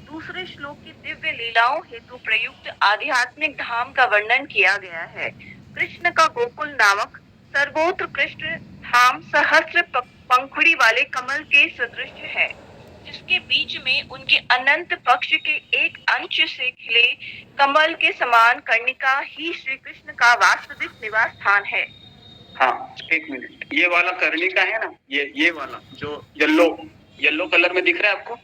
दूसरे श्लोक की दिव्य लीलाओं हेतु प्रयुक्त आध्यात्मिक धाम का वर्णन किया गया है। कृष्ण का गोकुल नामक सर्वोत्कृष्ट धाम सहस्र पंखुड़ी वाले कमल के सदृश है, जिसके बीच में उनके अनंत पक्ष के एक अंश से खिले कमल के समान कर्णिका ही श्री कृष्ण का वास्तविक निवास स्थान है। हाँ एक मिनट, ये वाला कर्णिका है ना, ये वाला जो येलो कलर में दिख रहा है आपको,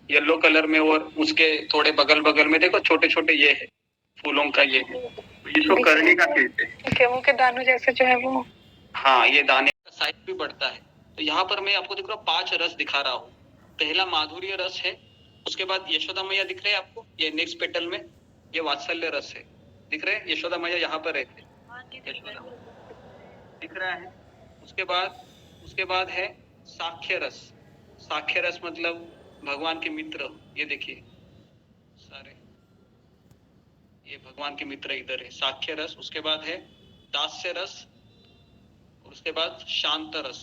येलो कलर में, और उसके थोड़े बगल में देखो छोटे छोटे ये है फूलों का, ये है, इसको कर्णिका कहते हैं। गेहूं के दानों जैसे जो है वो। हाँ, ये दाने का साइज भी बढ़ता है। तो यहाँ पर मैं आपको दिख रहा हूँ 5 रस दिखा रहा हूँ। पहला माधुर्य रस है, उसके बाद यशोदा मैया दिख रहे हैं आपको, ये नेक्स्ट पेटल में ये वात्सल्य रस है, दिख रहे हैं। यशोदा मैया यहाँ पर रहते हैं, दिख रहा है। उसके बाद है साख्य रस। साख्य रस मतलब भगवान के मित्र, ये देखिए सारे ये भगवान के मित्र इधर है, साख्य रस। उसके बाद है दास्य रस, और उसके बाद शांत रस।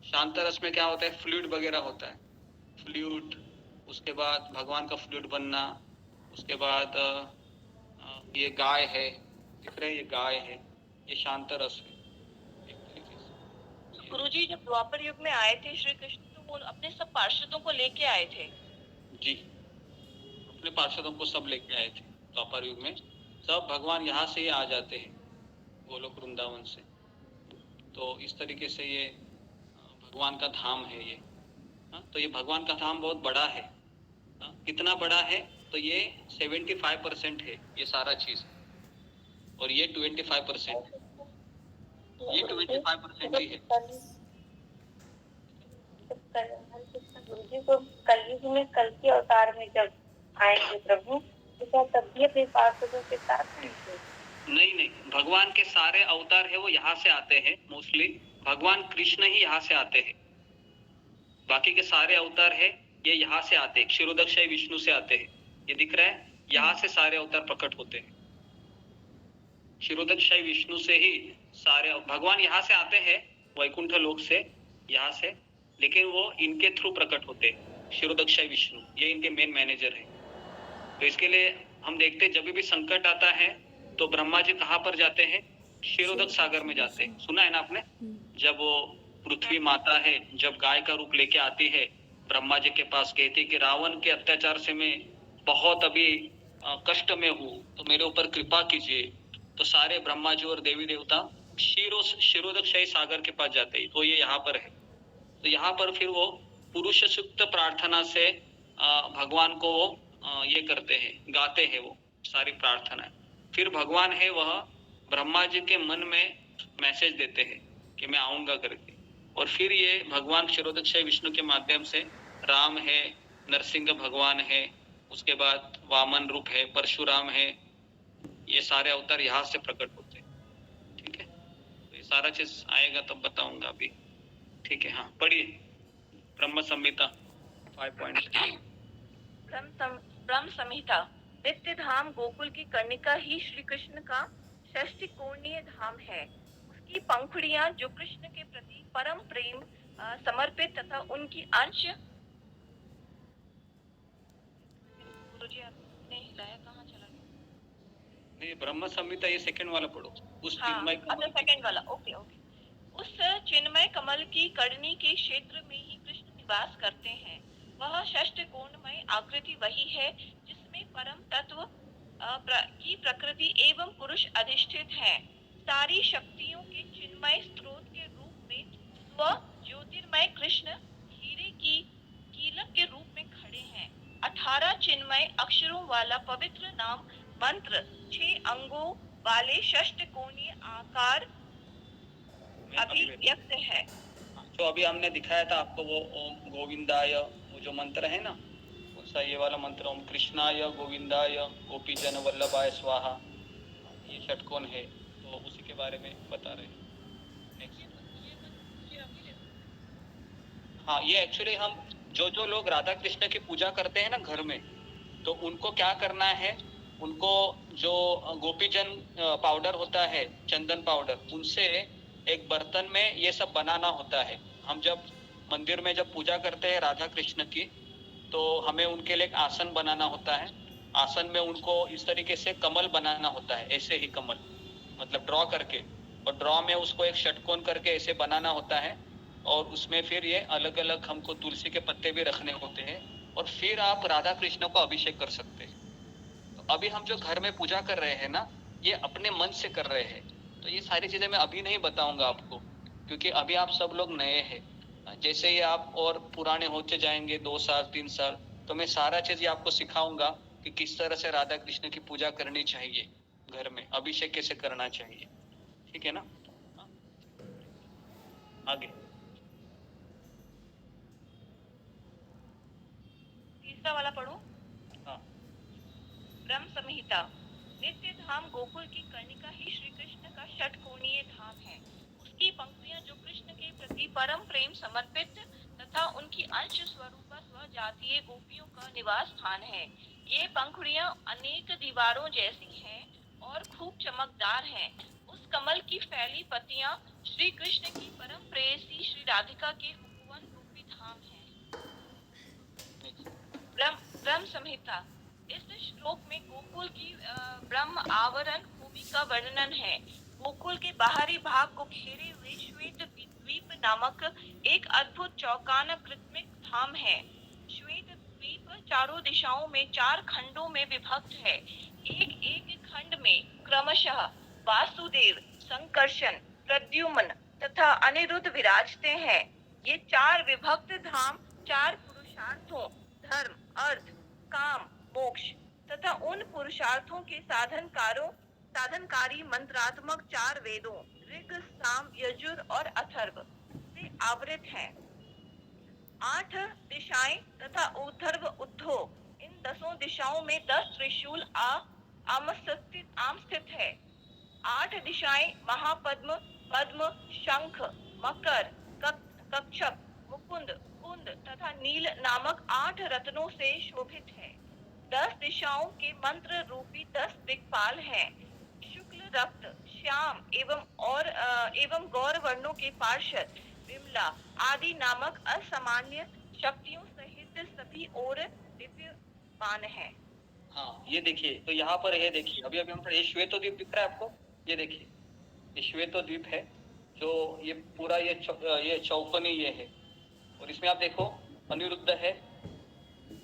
शांत रस में क्या होता है, फ्लूइड वगैरह होता है, फ्लूइड। उसके बाद भगवान का फ्लूइड बनना। उसके बाद ये गाय है, दिख रहे हैं, ये गाय है, ये शांत रस है। गुरुजी जब द्वापर युग में आए थे श्री कृष्ण, तो वो अपने सब पार्षदों को लेके आए थे। जी, अपने पार्षदों को सब लेके आए थे द्वापर युग में। सब भगवान यहाँ से ही आ जाते हैं, गोलोक वृंदावन से। तो इस तरीके से ये भगवान का धाम है ये। तो ये भगवान का धाम बहुत बड़ा है। कितना बड़ा है, तो ये 75% है ये सारा चीज, और ये 25%, ये 25% ही है। गुरुजी को कलयुग में कल के अवतार में जब आएंगे प्रभु, तो क्या तब भी अपने पार्षदों के साथ रहेंगे? नहीं, भगवान के सारे अवतार है वो यहाँ से आते हैं। मोस्टली भगवान कृष्ण ही यहाँ से आते हैं, बाकी के सारे अवतार है ये यहाँ से आते हैं, क्षीरोदक्षाई विष्णु से आते हैं। ये दिख रहा है, यहाँ से सारे अवतार प्रकट होते हैं, क्षीरोदक्षाई विष्णु से ही सारे भगवान यहाँ से आते हैं, वैकुंठ लोक से, यहाँ से, लेकिन वो इनके थ्रू प्रकट होते हैं, क्षीरोदक्षाई विष्णु, ये इनके मेन मैनेजर है। तो इसके लिए हम देखते हैं जब भी संकट आता है तो ब्रह्मा जी कहाँ पर जाते हैं, क्षीरोदक सागर में जाते हैं। सुना है ना आपने, जब वो पृथ्वी माता है, जब गाय का रूप लेके आती है ब्रह्मा जी के पास, कहती कि रावण के अत्याचार से मैं बहुत अभी कष्ट में हूँ, तो मेरे ऊपर कृपा कीजिए। तो सारे ब्रह्मा जी और देवी देवता क्षीरोदक्षाई सागर के पास जाते हैं। तो ये यहाँ पर है। तो यहाँ पर फिर वो पुरुष सुक्त प्रार्थना से भगवान को वो ये करते हैं, गाते हैं वो सारी प्रार्थना। फिर भगवान है वह ब्रह्मा जी के मन में मैसेज देते हैं कि मैं आऊंगा करके, और फिर ये भगवान क्षीरोदक्षाई विष्णु के माध्यम से राम है, नरसिंह भगवान है, उसके बाद वामन रूप है, परशुराम है, ये सारे अवतार यहाँ से प्रकट होते हैं। ठीक है, तो ये सारा चीज आएगा तब बताऊंगा अभी, ठीक है। हाँ पढ़िए ब्रह्म संहिता 5.3। ब्रह्म संहिता। नित्य धाम गोकुल की कर्णिका ही श्री कृष्ण का षष्ठी कोणीय धाम है। उसकी पंखुड़ियां जो कृष्ण के प्रति परम प्रेम समर्पित तथा उनकी अंश। गुरुजी आपने हिलाया, कहाँ चला गया? नहीं, ब्रह्म संहिता ये सेकंड वाला पढ़ो, उस हाँ, चिन्मय अच्छा सेकंड वाला, ओके ओके। उस चिन्मय कमल की कर्णी के क्षेत्र में ही कृष्ण निवास करते हैं। वह षष्ठ कोणमय आकृति वही है जिसमें परम तत्व की प्रकृति एवं पुरुष अधिष्ठित है। सारी शक्तियों के चिन्मय स्रोत के रूप में स्व ज्योतिर्मय कृष्ण हीरे की कीलक के रूप में खड़े हैं। 18 चिन्मय अक्षरों वाला पवित्र नाम मंत्र 6 अंगों वाले षष्ठ कोणीय आकार अभिव्यक्त है। जो अभी हमने दिखाया था आपको वो ओम गोविंदाय, वो जो मंत्र है ना, उसका ये वाला मंत्र ओम कृष्णाय गोविंदाय गोपीजन वल्लभाय स्वाहा, ये षटकोण है, तो उसी के बारे में बता रहे हैं। हाँ, ये एक्चुअली हम जो लोग राधा कृष्ण की पूजा करते हैं ना घर में, तो उनको क्या करना है, उनको जो गोपीजन पाउडर होता है, चंदन पाउडर, उनसे एक बर्तन में ये सब बनाना होता है। हम जब मंदिर में जब पूजा करते हैं राधा कृष्ण की, तो हमें उनके लिए एक आसन बनाना होता है। आसन में उनको इस तरीके से कमल बनाना होता है, ऐसे ही कमल, मतलब ड्रॉ करके, और ड्रॉ में उसको एक षटकोण करके ऐसे बनाना होता है, और उसमें फिर ये अलग अलग हमको तुलसी के पत्ते भी रखने होते हैं, और फिर आप राधा कृष्ण को अभिषेक कर सकते हैं। तो अभी हम जो घर में पूजा कर रहे हैं ना, ये अपने मन से कर रहे हैं। तो ये सारी चीजें मैं अभी नहीं बताऊंगा आपको, क्योंकि अभी आप सब लोग नए हैं। जैसे ही आप और पुराने होते जाएंगे 2 साल 3 साल, तो मैं सारा चीज आपको सिखाऊंगा कि किस तरह से राधा कृष्ण की पूजा करनी चाहिए घर में, अभिषेक कैसे करना चाहिए, ठीक है ना। आगे तीसरा वाला पढ़ो। हाँ। ब्रह्म संहिता। नित्य धाम गोकुल की कर्णिका ही श्री कृष्ण का षटकोणीय धाम है। उसकी पंक्तियां जो कृष्ण के प्रति परम प्रेम समर्पित तथा उनकी अंश स्वरूप स्वजातीय गोपियों का निवास स्थान है। ये पंखुड़ियां अनेक दीवारों जैसी हैं और खूब चमकदार हैं। उस कमल की फैली पत्तियां श्री कृष्ण की परम प्रेयसी श्री राधिका के उपवन रूपी धाम है। ब्रह्म संहिता। इस श्लोक में गोकुल की ब्रह्म आवरण भूमि का वर्णन है। गोकुल के बाहरी भाग को घेरे हुए श्वेत द्वीप नामक एक अद्भुत चौकान कृत्रिम धाम है। श्वेत द्वीप चारों दिशाओं में 4 खंडों में विभक्त है। एक खंड में क्रमशः वासुदेव, संकर्षण, प्रद्युम्न तथा अनिरुद्ध विराजते हैं। ये 4 विभक्त धाम 4 पुरुषार्थों धर्म, अर्थ, काम, मोक्ष तथा उन पुरुषार्थों के साधनकारी मंत्रात्मक 4 वेदों ऋग, साम, यजुर और अथर्व से आवृत हैं। 8 दिशाएं तथा ऊर्ध्व उद्धो, इन 10 दिशाओं में 10 त्रिशूल आम स्थित है। 8 दिशाएं महापद्म, पद्म, शंख, मकर, कक्षप, मुकुंद, कुंद तथा नील नामक 8 रत्नों से शोभित है। 10 दिशाओं के मंत्र रूपी 10 दिक्पाल हैं। शुक्ल, रक्त, श्याम एवं गौर वर्णों के पार्षद, विमला आदि नामक असामान्य शक्तियों सहित सभी ओर दिव्यमान है। हाँ, ये देखिए, तो यहाँ पर ये देखिए, अभी हम ये श्वेतद्वीप दिख रहा है आपको, ये देखिए, ये श्वेतद्वीप है, जो ये पूरा ये चौकोनी ये है, और इसमें आप देखो अनिरुद्ध है,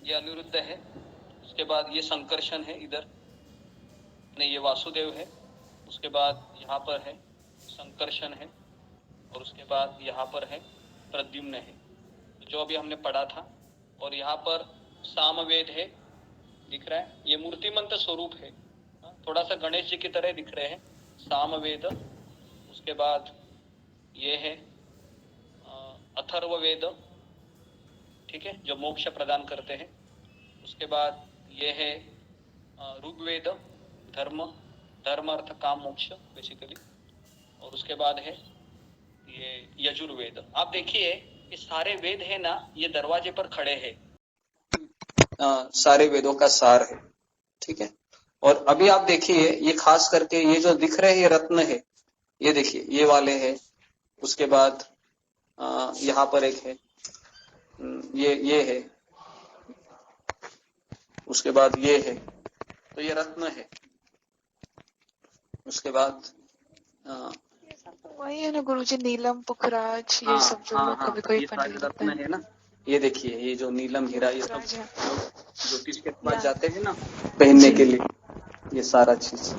ये अनिरुद्ध है, उसके बाद ये संकर्षण है, इधर नहीं, ये वासुदेव है, उसके बाद यहाँ पर है संकर्षण है, और उसके बाद यहाँ पर है प्रद्युम्न है, जो अभी हमने पढ़ा था। और यहाँ पर सामवेद है, दिख रहा है, ये मूर्तिमंत स्वरूप है, थोड़ा सा गणेश जी की तरह दिख रहे हैं, सामवेद। उसके बाद ये है अथर्ववेद, ठीक है, जो मोक्ष प्रदान करते हैं। उसके बाद ये है ऋग्वेद, धर्म अर्थ काम मोक्ष बेसिकली। और उसके बाद है ये यजुर्वेद। आप देखिए ये सारे वेद है ना, ये दरवाजे पर खड़े हैं, सारे वेदों का सार है, ठीक है। और अभी आप देखिए ये खास करके ये जो दिख रहे हैं ये रत्न है, ये देखिए ये वाले है, उसके बाद यहाँ पर एक है, ये है, उसके बाद ये है, तो ये रत्न है। उसके बाद वही है ना गुरुजी, नीलम पुखराज, ये सब जो लोग कभी कोई ये सारे पंडित होते रत्न हैं। है ना, ये देखिए ये जो नीलम हीरा ये सब पुखराज है। ज्योतिष के पास जाते हैं ना पहनने के लिए, ये सारा चीज,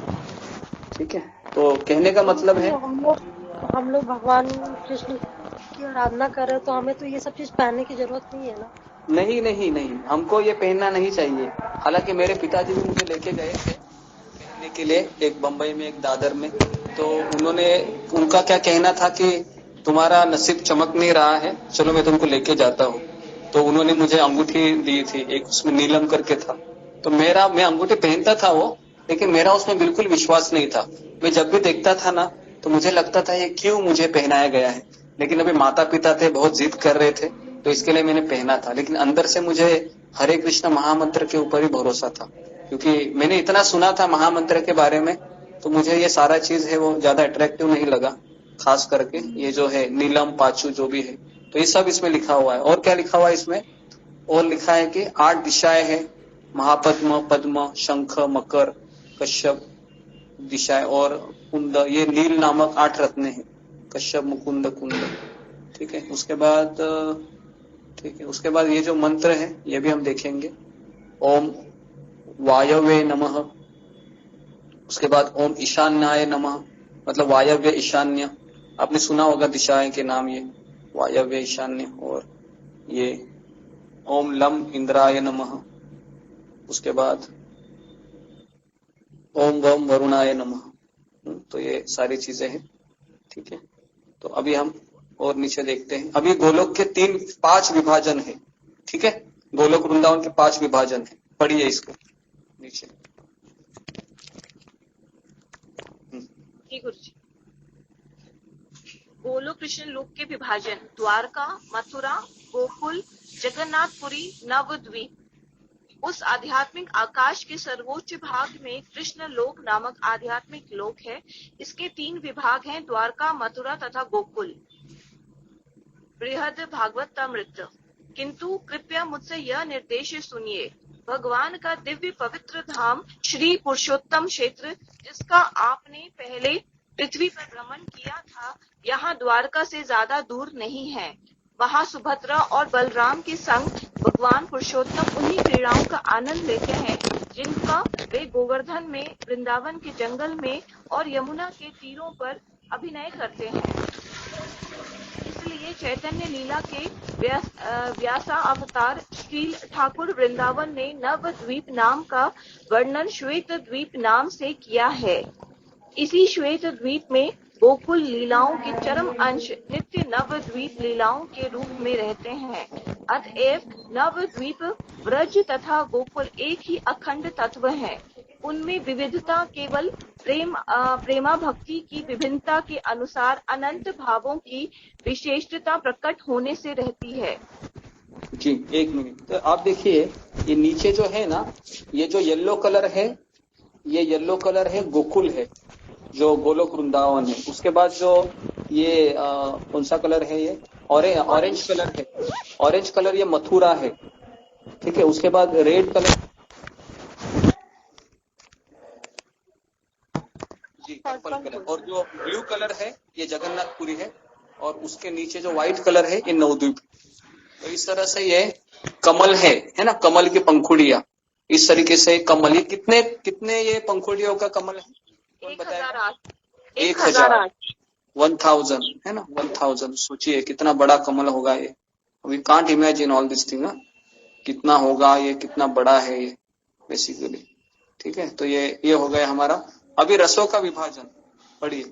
ठीक है। तो कहने का मतलब है हम लोग भगवान कृष्ण की आराधना कर रहे हैं, तो हमें तो ये सब चीज पहनने की जरूरत नहीं है ना। नहीं नहीं नहीं, हमको ये पहनना नहीं चाहिए। हालांकि मेरे पिताजी भी मुझे लेके गए थे पहनने के लिए, एक बम्बई में एक दादर में, तो उनका क्या कहना था कि तुम्हारा नसीब चमक नहीं रहा है, चलो मैं तुमको लेके जाता हूँ। तो उन्होंने मुझे अंगूठी दी थी, एक उसमें नीलम करके था, तो मैं अंगूठी पहनता था वो, लेकिन मेरा उसमें बिल्कुल विश्वास नहीं था। मैं जब भी देखता था ना तो मुझे लगता था ये क्यों मुझे पहनाया गया है, लेकिन अभी माता पिता थे, बहुत जिद कर रहे थे, तो इसके लिए मैंने पहना था। लेकिन अंदर से मुझे हरे कृष्ण महामंत्र के ऊपर ही भरोसा था, क्योंकि मैंने इतना सुना था महामंत्र के बारे में, तो मुझे ये सारा चीज है वो ज्यादा अट्रैक्टिव नहीं लगा। खास करके ये जो है नीलम पाचू जो भी है, तो ये सब इसमें लिखा हुआ है। और क्या लिखा हुआ है इसमें, और लिखा है कि 8 दिशाएं हैं, महापद्म, पद्म, शंख, मकर, कश्यप दिशाएं और कुंद, ये नील नामक 8 रत्न हैं, कश्यप, मुकुंद, कुंद, ठीक है। उसके बाद ठीक है, उसके बाद ये जो मंत्र है ये भी हम देखेंगे, ओम वायवे नमः, उसके बाद ओम ईशान्याय नमः, मतलब वायव्य ईशान्य, आपने सुना होगा दिशाएं के नाम, ये वायव्य ईशान्य। और ये ओम लम इंद्राय नमः, उसके बाद ओम वम वरुणाय नमः। तो ये सारी चीजें हैं, ठीक है। तो अभी हम और नीचे देखते हैं। अभी गोलोक के 5 विभाजन है, ठीक है, गोलोक वृंदावन के 5 विभाजन है, पढ़िए इसको नीचे। जी गुरुजी। गोलोक कृष्ण लोक के विभाजन: द्वारका, मथुरा, गोकुल, जगन्नाथपुरी, नवद्वीप। उस आध्यात्मिक आकाश के सर्वोच्च भाग में कृष्ण लोक नामक आध्यात्मिक लोक है। इसके 3 विभाग हैं, द्वारका, मथुरा तथा गोकुल। बृहद भागवतामृत। किंतु कृपया मुझसे यह निर्देश सुनिए, भगवान का दिव्य पवित्र धाम श्री पुरुषोत्तम क्षेत्र, जिसका आपने पहले पृथ्वी पर भ्रमण किया था, यहाँ द्वारका से ज्यादा दूर नहीं है। वहाँ सुभद्रा और बलराम के संग भगवान पुरुषोत्तम उन्हीं क्रीड़ाओं का आनंद लेते हैं जिनका वे गोवर्धन में, वृंदावन के जंगल में और यमुना के तीरों पर अभिनय करते हैं। इसलिए चैतन्य लीला के व्यासा अवतार श्री ठाकुर वृंदावन ने नवद्वीप नाम का वर्णन श्वेत द्वीप नाम से किया है। इसी श्वेत द्वीप में गोकुल लीलाओं के चरम अंश नित्य नवद्वीप लीलाओं के रूप में रहते हैं। अतएव नवद्वीप, व्रज तथा गोकुल एक ही अखंड तत्व है। उनमें विविधता केवल प्रेमा भक्ति की विभिन्नता के अनुसार अनंत भावों की विशेषता प्रकट होने से रहती है। जी, 1 मिनट। तो आप देखिए ये नीचे जो है ना, ये जो येलो कलर है, ये येलो कलर है गोकुल है, जो गोलोक वृंदावन है। उसके बाद जो ये कौन सा कलर है, ये ऑरेंज कलर है, ऑरेंज कलर ये मथुरा है, ठीक है। उसके बाद रेड कलर, जी पर्पल कलर, और जो ब्लू कलर है ये जगन्नाथपुरी है, और उसके नीचे जो व्हाइट कलर है ये नवद्वीप। तो इस तरह से ये कमल है ना, कमल की पंखुड़ियां, इस तरीके से कमल, ये कितने ये पंखुड़ियों का कमल है, कौन बताएगा? 1000 है ना, 1000। सोचिए कितना बड़ा कमल होगा ये, we can't imagine all this thing ना, कितना होगा ये, कितना बड़ा है ये बेसिकली, ठीक है। तो ये हो गया हमारा। अभी रसों का विभाजन पढ़िए।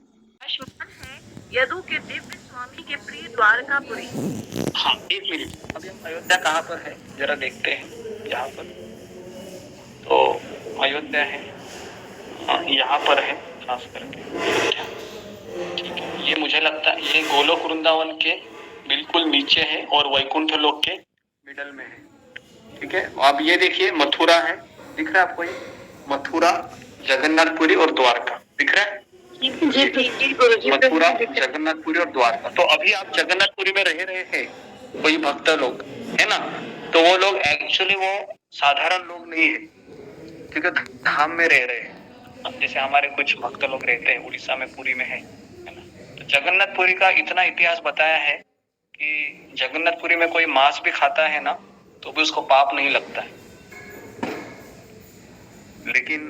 यदु के दिव्य स्वामी के प्रिय द्वारकापुरी। हाँ, 1 मिनट। अभी हम अयोध्या कहाँ पर है जरा देखते हैं। यहाँ पर तो अयोध्या है, यहाँ पर है खास करके। ठीक है, ये मुझे लगता है ये गोलोक वृंदावन के बिल्कुल नीचे है और वैकुंठ लोक के मिडल में है। ठीक है, अब ये देखिए मथुरा है, दिख रहा है आपको? ये मथुरा, जगन्नाथपुरी और द्वारका दिख रहा है? मथुरा, जगन्नाथपुरी और द्वारका। तो अभी आप जगन्नाथपुरी में रह रहे हैं कोई भक्त लोग, है ना? तो वो लोग एक्चुअली वो साधारण लोग नहीं है, ठीक है, धाम में रह रहे हैं। जैसे हमारे कुछ भक्त लोग रहते हैं उड़ीसा में, पुरी में है ना? तो जगन्नाथपुरी का इतना इतिहास बताया है कि जगन्नाथपुरी में कोई मांस भी खाता है ना तो भी उसको पाप नहीं लगता है। लेकिन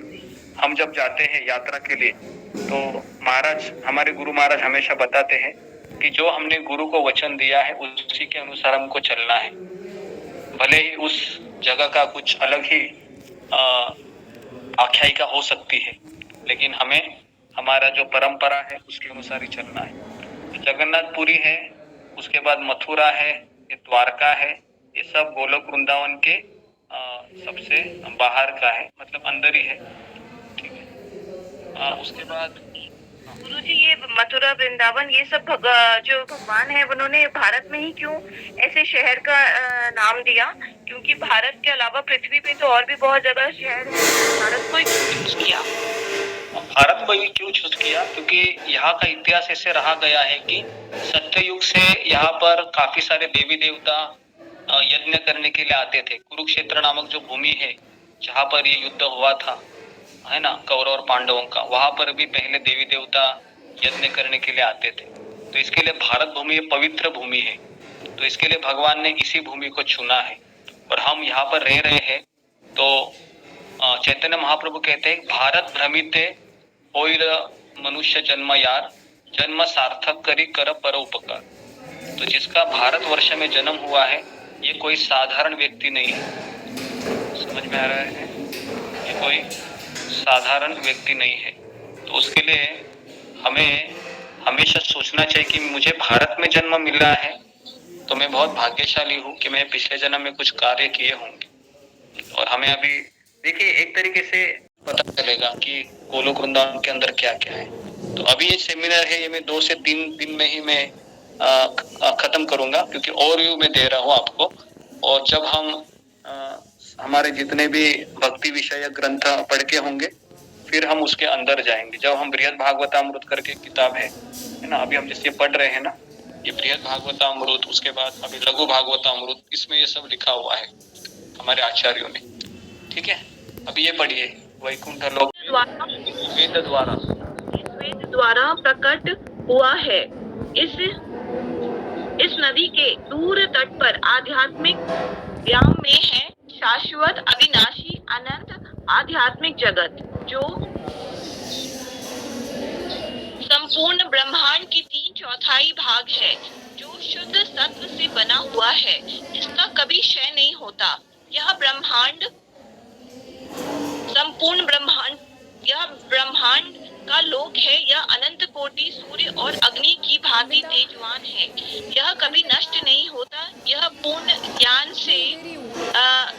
हम जब जाते हैं यात्रा के लिए तो महाराज, हमारे गुरु महाराज हमेशा बताते हैं कि जो हमने गुरु को वचन दिया है उसी के अनुसार हमको चलना है। भले ही उस जगह का कुछ अलग ही आख्यायिका हो सकती है, लेकिन हमें हमारा जो परंपरा है उसके अनुसार ही चलना है। तो जगन्नाथपुरी है, उसके बाद मथुरा है, ये द्वारका है, ये सब गोलोक वृंदावन के सबसे बाहर का है, मतलब अंदर ही है। ठीक है, उसके बाद गुरुजी ये मथुरा, वृंदावन, ये सब जो भगवान है उन्होंने भारत में ही क्यों ऐसे शहर का नाम दिया? क्योंकि भारत के अलावा पृथ्वी पे तो और भी बहुत जगह शहर है, भारत को ही चूज किया? भारत को ही क्यों चूज किया? क्योंकि यहाँ का इतिहास ऐसे रहा गया है कि सत्ययुग से यहाँ पर काफी सारे देवी देवता यज्ञ करने के लिए आते थे। कुरुक्षेत्र नामक जो भूमि है जहाँ पर ये युद्ध हुआ था, है ना, कौरव और पांडवों का, वहां पर भी पहले देवी देवता यज्ञ करने के लिए आते थे। तो इसके लिए भारत भूमि पवित्र भूमि है, तो इसके लिए भगवान ने इसी भूमि को चुना है। और हम यहाँ पर रह रहे हैं तो चैतन्य महाप्रभु कहते हैं भारत भ्रमिते होइर मनुष्य जन्म यार, जन्म सार्थक करी कर पर उपकार। तो जिसका भारत वर्ष में जन्म हुआ है ये कोई साधारण व्यक्ति नहीं है। समझ में आ रहा है? ये कोई साधारण व्यक्ति नहीं है। तो उसके लिए हमें हमेशा सोचना चाहिए कि मुझे भारत में जन्म मिला है तो मैं बहुत भाग्यशाली हूँ कि मैं पिछले जन्म में कुछ कार्य किए होंगे। और हमें अभी देखिए एक तरीके से पता चलेगा कि गोलोक वृंदावन के अंदर क्या क्या है। तो अभी ये सेमिनार है, ये मैं 2 से 3 दिन में ही मैं खत्म करूंगा, क्योंकि ओवरव्यू में दे रहा हूँ आपको। और जब हम हमारे जितने भी भक्ति विषय ग्रंथ पढ़ के होंगे फिर हम उसके अंदर जाएंगे। जब हम बृहद भागवतामृत करके किताब है ना, अभी हम जिससे पढ़ रहे हैं ना, ये बृहद भागवतामृत, उसके बाद अभी लघु भागवतामृत, इसमें ये सब लिखा हुआ है हमारे आचार्यों ने। ठीक है, अभी ये पढ़िए वैकुंठ लोक वेद द्वारा प्रकट हुआ है। इस नदी के दूर तट पर आध्यात्मिक व्याम में है शाश्वत अविनाशी अनंत आध्यात्मिक जगत, जो संपूर्ण ब्रह्मांड की 3/4 भाग है, जो शुद्ध सत्व से बना हुआ है, इसका कभी क्षय नहीं होता। यह ब्रह्मांड संपूर्ण ब्रह्मांड का लोक है। यह अनंत कोटि सूर्य और अग्नि की भांति तेजवान है। यह कभी नष्ट नहीं होता। यह पूर्ण ज्ञान से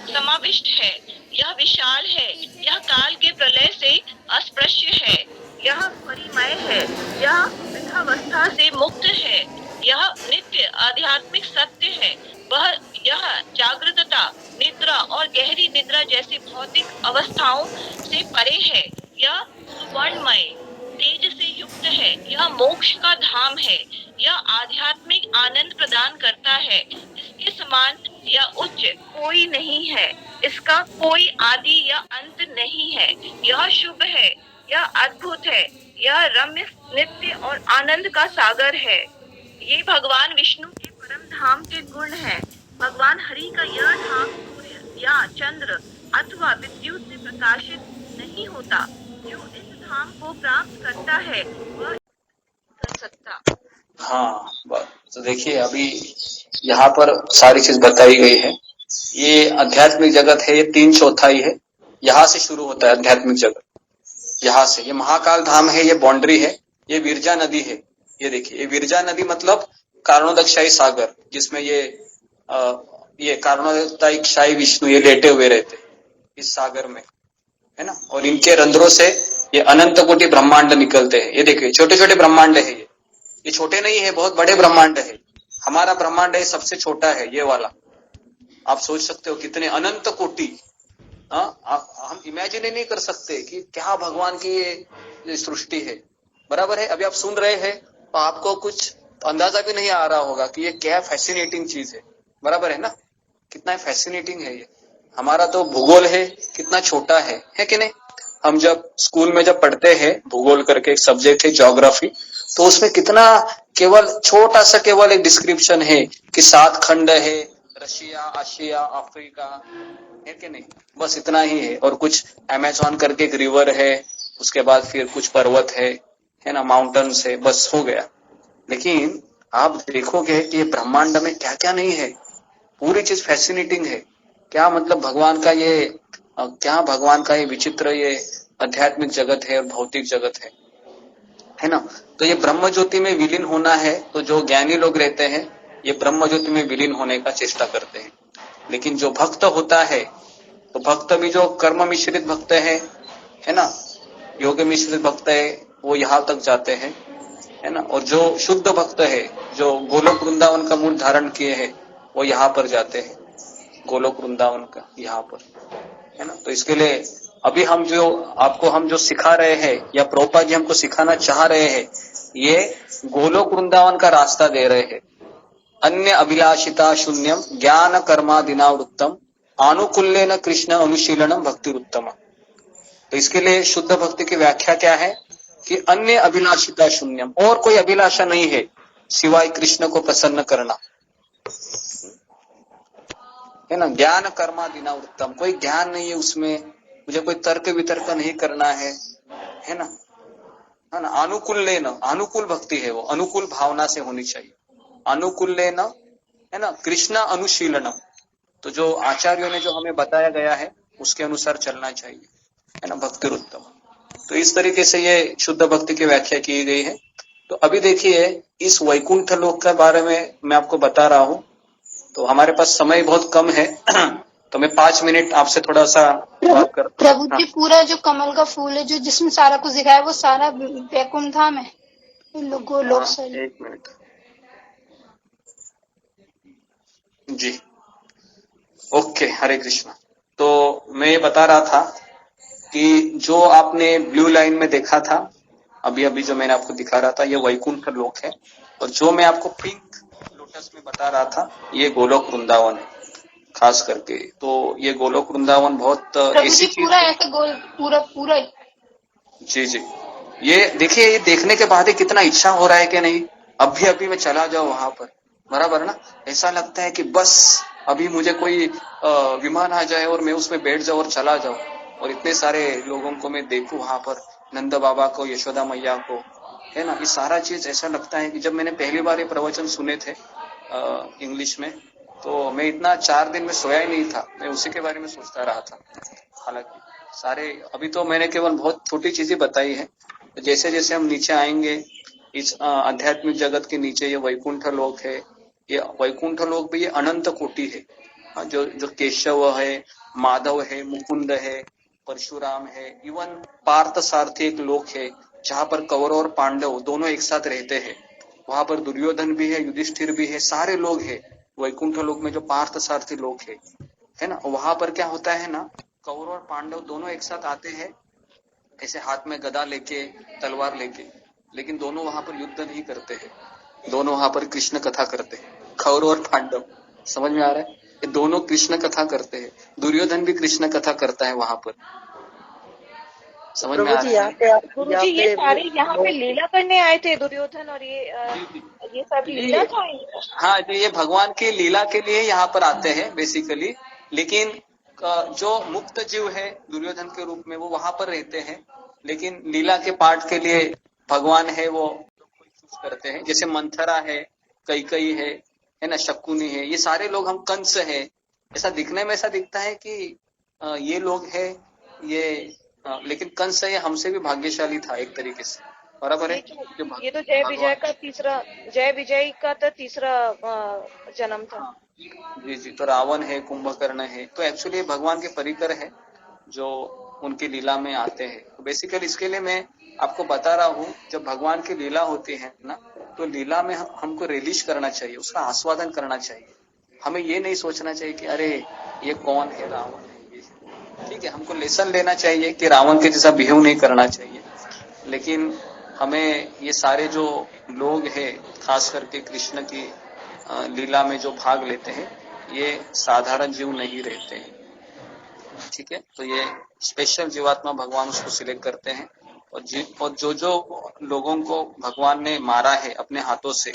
समाविष्ट है। यह विशाल है। यह काल के प्रलय से अस्पृश्य है। यह परिमय है। यह वृद्धावस्था से मुक्त है। यह नित्य आध्यात्मिक सत्य है। यह जागृतता, निद्रा और गहरी निद्रा जैसी भौतिक अवस्थाओं से परे है। यह सुवर्णमय तेज से युक्त है। यह मोक्ष का धाम है। यह आध्यात्मिक आनंद प्रदान करता है। इसके समान या उच्च कोई नहीं है। इसका कोई आदि या अंत नहीं है। यह शुभ है। यह अद्भुत है। यह रम्य, नित्य और आनंद का सागर है। ये भगवान विष्णु के परम धाम के गुण हैं। भगवान हरि का यह धाम सूर्य या चंद्र अथवा विद्युत से प्रकाशित नहीं होता। जो इस धाम को प्राप्त करता है वह कर सकता। हाँ, तो देखिए अभी यहाँ पर सारी चीज बताई गई है। ये आध्यात्मिक जगत है, ये 3/4 है। यहाँ से शुरू होता है आध्यात्मिक जगत, यहाँ से। ये महाकाल धाम है, ये बाउंड्री है। ये विरजा नदी है। ये देखिए, ये विरजा नदी मतलब कारणोदकशाही सागर, जिसमें ये कारणोदकशाही विष्णु ये लेटे हुए रहते इस सागर में, है ना। और इनके रंध्रों से ये अनंत कोटि ब्रह्मांड निकलते हैं। ये देखिए छोटे छोटे ब्रह्मांड है ये, ये छोटे नहीं है, बहुत बड़े ब्रह्मांड है। हमारा ब्रह्मांड है सबसे छोटा है ये वाला। आप सोच सकते हो कितने अनंत कोटि। हम इमेजिन ही नहीं कर सकते कि क्या भगवान की ये सृष्टि है। बराबर है। अभी आप सुन रहे हैं तो आपको कुछ अंदाजा भी नहीं आ रहा होगा कि ये क्या फैसिनेटिंग चीज है। बराबर है ना, कितना फैसिनेटिंग है ये। हमारा तो भूगोल है कितना छोटा है कि नहीं। हम जब स्कूल में जब पढ़ते हैं भूगोल करके एक सब्जेक्ट है ज्योग्राफी, तो उसमें कितना केवल छोटा सा केवल एक डिस्क्रिप्शन है कि 7 खंड है, रशिया, आशिया, अफ्रीका, है कि नहीं। बस इतना ही है। और कुछ अमेजोन करके एक रिवर है, उसके बाद फिर कुछ पर्वत है ना, माउंटेन्स है, बस हो गया। लेकिन आप देखोगे कि ये ब्रह्मांड में क्या क्या नहीं है। पूरी चीज फैसिनेटिंग है। क्या मतलब भगवान का ये विचित्र ये आध्यात्मिक जगत है और भौतिक जगत है ना। तो ये ब्रह्म ज्योति में विलीन होना है, तो जो ज्ञानी लोग रहते हैं ये ब्रह्म ज्योति में विलीन होने का चेष्टा करते हैं। लेकिन जो भक्त होता है, तो भक्त भी जो कर्म मिश्रित भक्त है ना, योग मिश्रित भक्त है, वो यहाँ तक जाते हैं, है ना। और जो शुद्ध भक्त है, जो गोलोक वृंदावन का मूल धारण किए हैं, वो यहाँ पर जाते हैं, गोलोक वृंदावन का यहाँ पर, है ना। तो इसके लिए अभी हम जो सिखा रहे हैं या प्रभुपाद जी हमको सिखाना चाह रहे हैं, ये गोलोक वृंदावन का रास्ता दे रहे हैं। अन्य अभिलाषिता शून्यम ज्ञान कर्मादिनावृत्तम आनुकूल्येन कृष्ण अनुशीलनम भक्तिरुत्तम। तो इसके लिए शुद्ध भक्ति की व्याख्या क्या है कि अन्य अभिलाषिता शून्यम, और कोई अभिलाषा नहीं है सिवाय कृष्ण को प्रसन्न करना, है ना। ज्ञान कर्मादिनावृत्तम, कोई ज्ञान नहीं है उसमें, मुझे कोई तर्क वितर्क नहीं करना है ना, है ना। अनुकूल भक्ति है वो, अनुकूल भावना से होनी चाहिए। अनुकूल्येन, है ना, कृष्ण अनुशीलनम, तो जो आचार्यों ने जो हमें बताया गया है उसके अनुसार चलना चाहिए, है ना, भक्तिरुत्तम। तो इस तरीके से ये शुद्ध भक्ति की व्याख्या की गई है। तो अभी देखिए इस वैकुंठ लोक के बारे में मैं आपको बता रहा हूं। तो हमारे पास समय बहुत कम है तो मैं 5 मिनट आपसे थोड़ा सा बात कर। प्रभु जी, पूरा जो कमल का फूल है जो जिसमें सारा कुछ दिखाया है वो सारा वैकुंठ धाम है। गोलोक से। 1 मिनट जी। ओके, हरे कृष्णा। तो मैं ये बता रहा था कि जो आपने ब्लू लाइन में देखा था अभी जो मैंने आपको दिखा रहा था, ये वैकुंठ लोक है। और जो मैं आपको पिंक लोटस में बता रहा था ये गोलोक वृंदावन है खास करके। तो ये गोलोक वृंदावन बहुत ऐसी चीज पूरा ऐसा गोल पूरा जी। ये देखिए, ये देखने के बाद ही कितना इच्छा हो रहा है कि नहीं अभी मैं चला जाऊं वहां पर। बराबर ना, ऐसा लगता है कि बस अभी मुझे कोई विमान आ जाए और मैं उसमें बैठ जाऊं और चला जाऊं, और इतने सारे लोगों को मैं देखूं वहां पर, नंद बाबा को, यशोदा मैया को, है ना। ये सारा चीज ऐसा लगता है कि जब मैंने पहली बार ये प्रवचन सुने थे इंग्लिश में, तो मैं इतना 4 दिन में सोया ही नहीं था, मैं उसी के बारे में सोचता रहा था। हालांकि सारे अभी तो मैंने केवल बहुत छोटी चीजें बताई है। तो जैसे जैसे हम नीचे आएंगे इस आध्यात्मिक जगत के नीचे ये वैकुंठ लोक है। ये वैकुंठ लोक भी ये अनंत कोटि है। जो केशव है, माधव है, मुकुंद है, परशुराम है, इवन पार्थ सारथी एक लोक है जहाँ पर कौरव और पांडव दोनों एक साथ रहते हैं। वहां पर दुर्योधन भी है, युधिष्ठिर भी है, सारे लोग हैं वैकुंठ लोक में। जो पार्थ सारथी लोक है ना, वहां पर क्या होता है ना, कौरव और पांडव दोनों एक साथ आते हैं, ऐसे हाथ में गदा लेके, तलवार लेके, लेकिन दोनों वहां पर युद्ध नहीं करते हैं, दोनों वहां पर कृष्ण कथा करते हैं। कौरव और पांडव, समझ में आ रहा है, ये दोनों कृष्ण कथा करते हैं। दुर्योधन भी कृष्ण कथा करता है वहां पर, समझ में आ रहा है। गुरुजी, ये सारे यहाँ पे लीला करने आए थे दुर्योधन और ये सब लीला था। हाँ जी, ये भगवान की लीला के लिए यहाँ पर आते हैं बेसिकली। लेकिन जो मुक्त जीव है दुर्योधन के रूप में वो वहां पर रहते हैं, लेकिन लीला के पाठ के लिए भगवान है वो कोई चूज करते हैं। जैसे मंथरा है, कैकई है ना, शकुनी है, ये सारे लोग हम कंस है। ऐसा दिखने में ऐसा दिखता है कि ये लोग है ये, लेकिन कंस है ये हमसे भी भाग्यशाली था एक तरीके से। बराबर है। ये तो जय विजय का तो तीसरा जन्म था। जी। तो रावण है, कुंभकर्ण है, तो एक्चुअली भगवान के परिकर है जो उनकी लीला में आते हैं। तो बेसिकली इसके लिए मैं आपको बता रहा हूँ, जब भगवान की लीला होती है ना, तो लीला में हमको रिलीज करना चाहिए, उसका आस्वादन करना चाहिए। हमें ये नहीं सोचना चाहिए कि अरे ये कौन है, रावण है ये। ठीक है, हमको लेसन लेना चाहिए कि रावण के जैसा बिहेव नहीं करना चाहिए, लेकिन हमें ये सारे जो लोग हैं, खास करके कृष्ण की लीला में जो भाग लेते हैं, ये साधारण जीव नहीं रहते हैं। ठीक है, तो ये स्पेशल जीवात्मा भगवान उसको सिलेक्ट करते हैं। और जो लोगों को भगवान ने मारा है अपने हाथों से,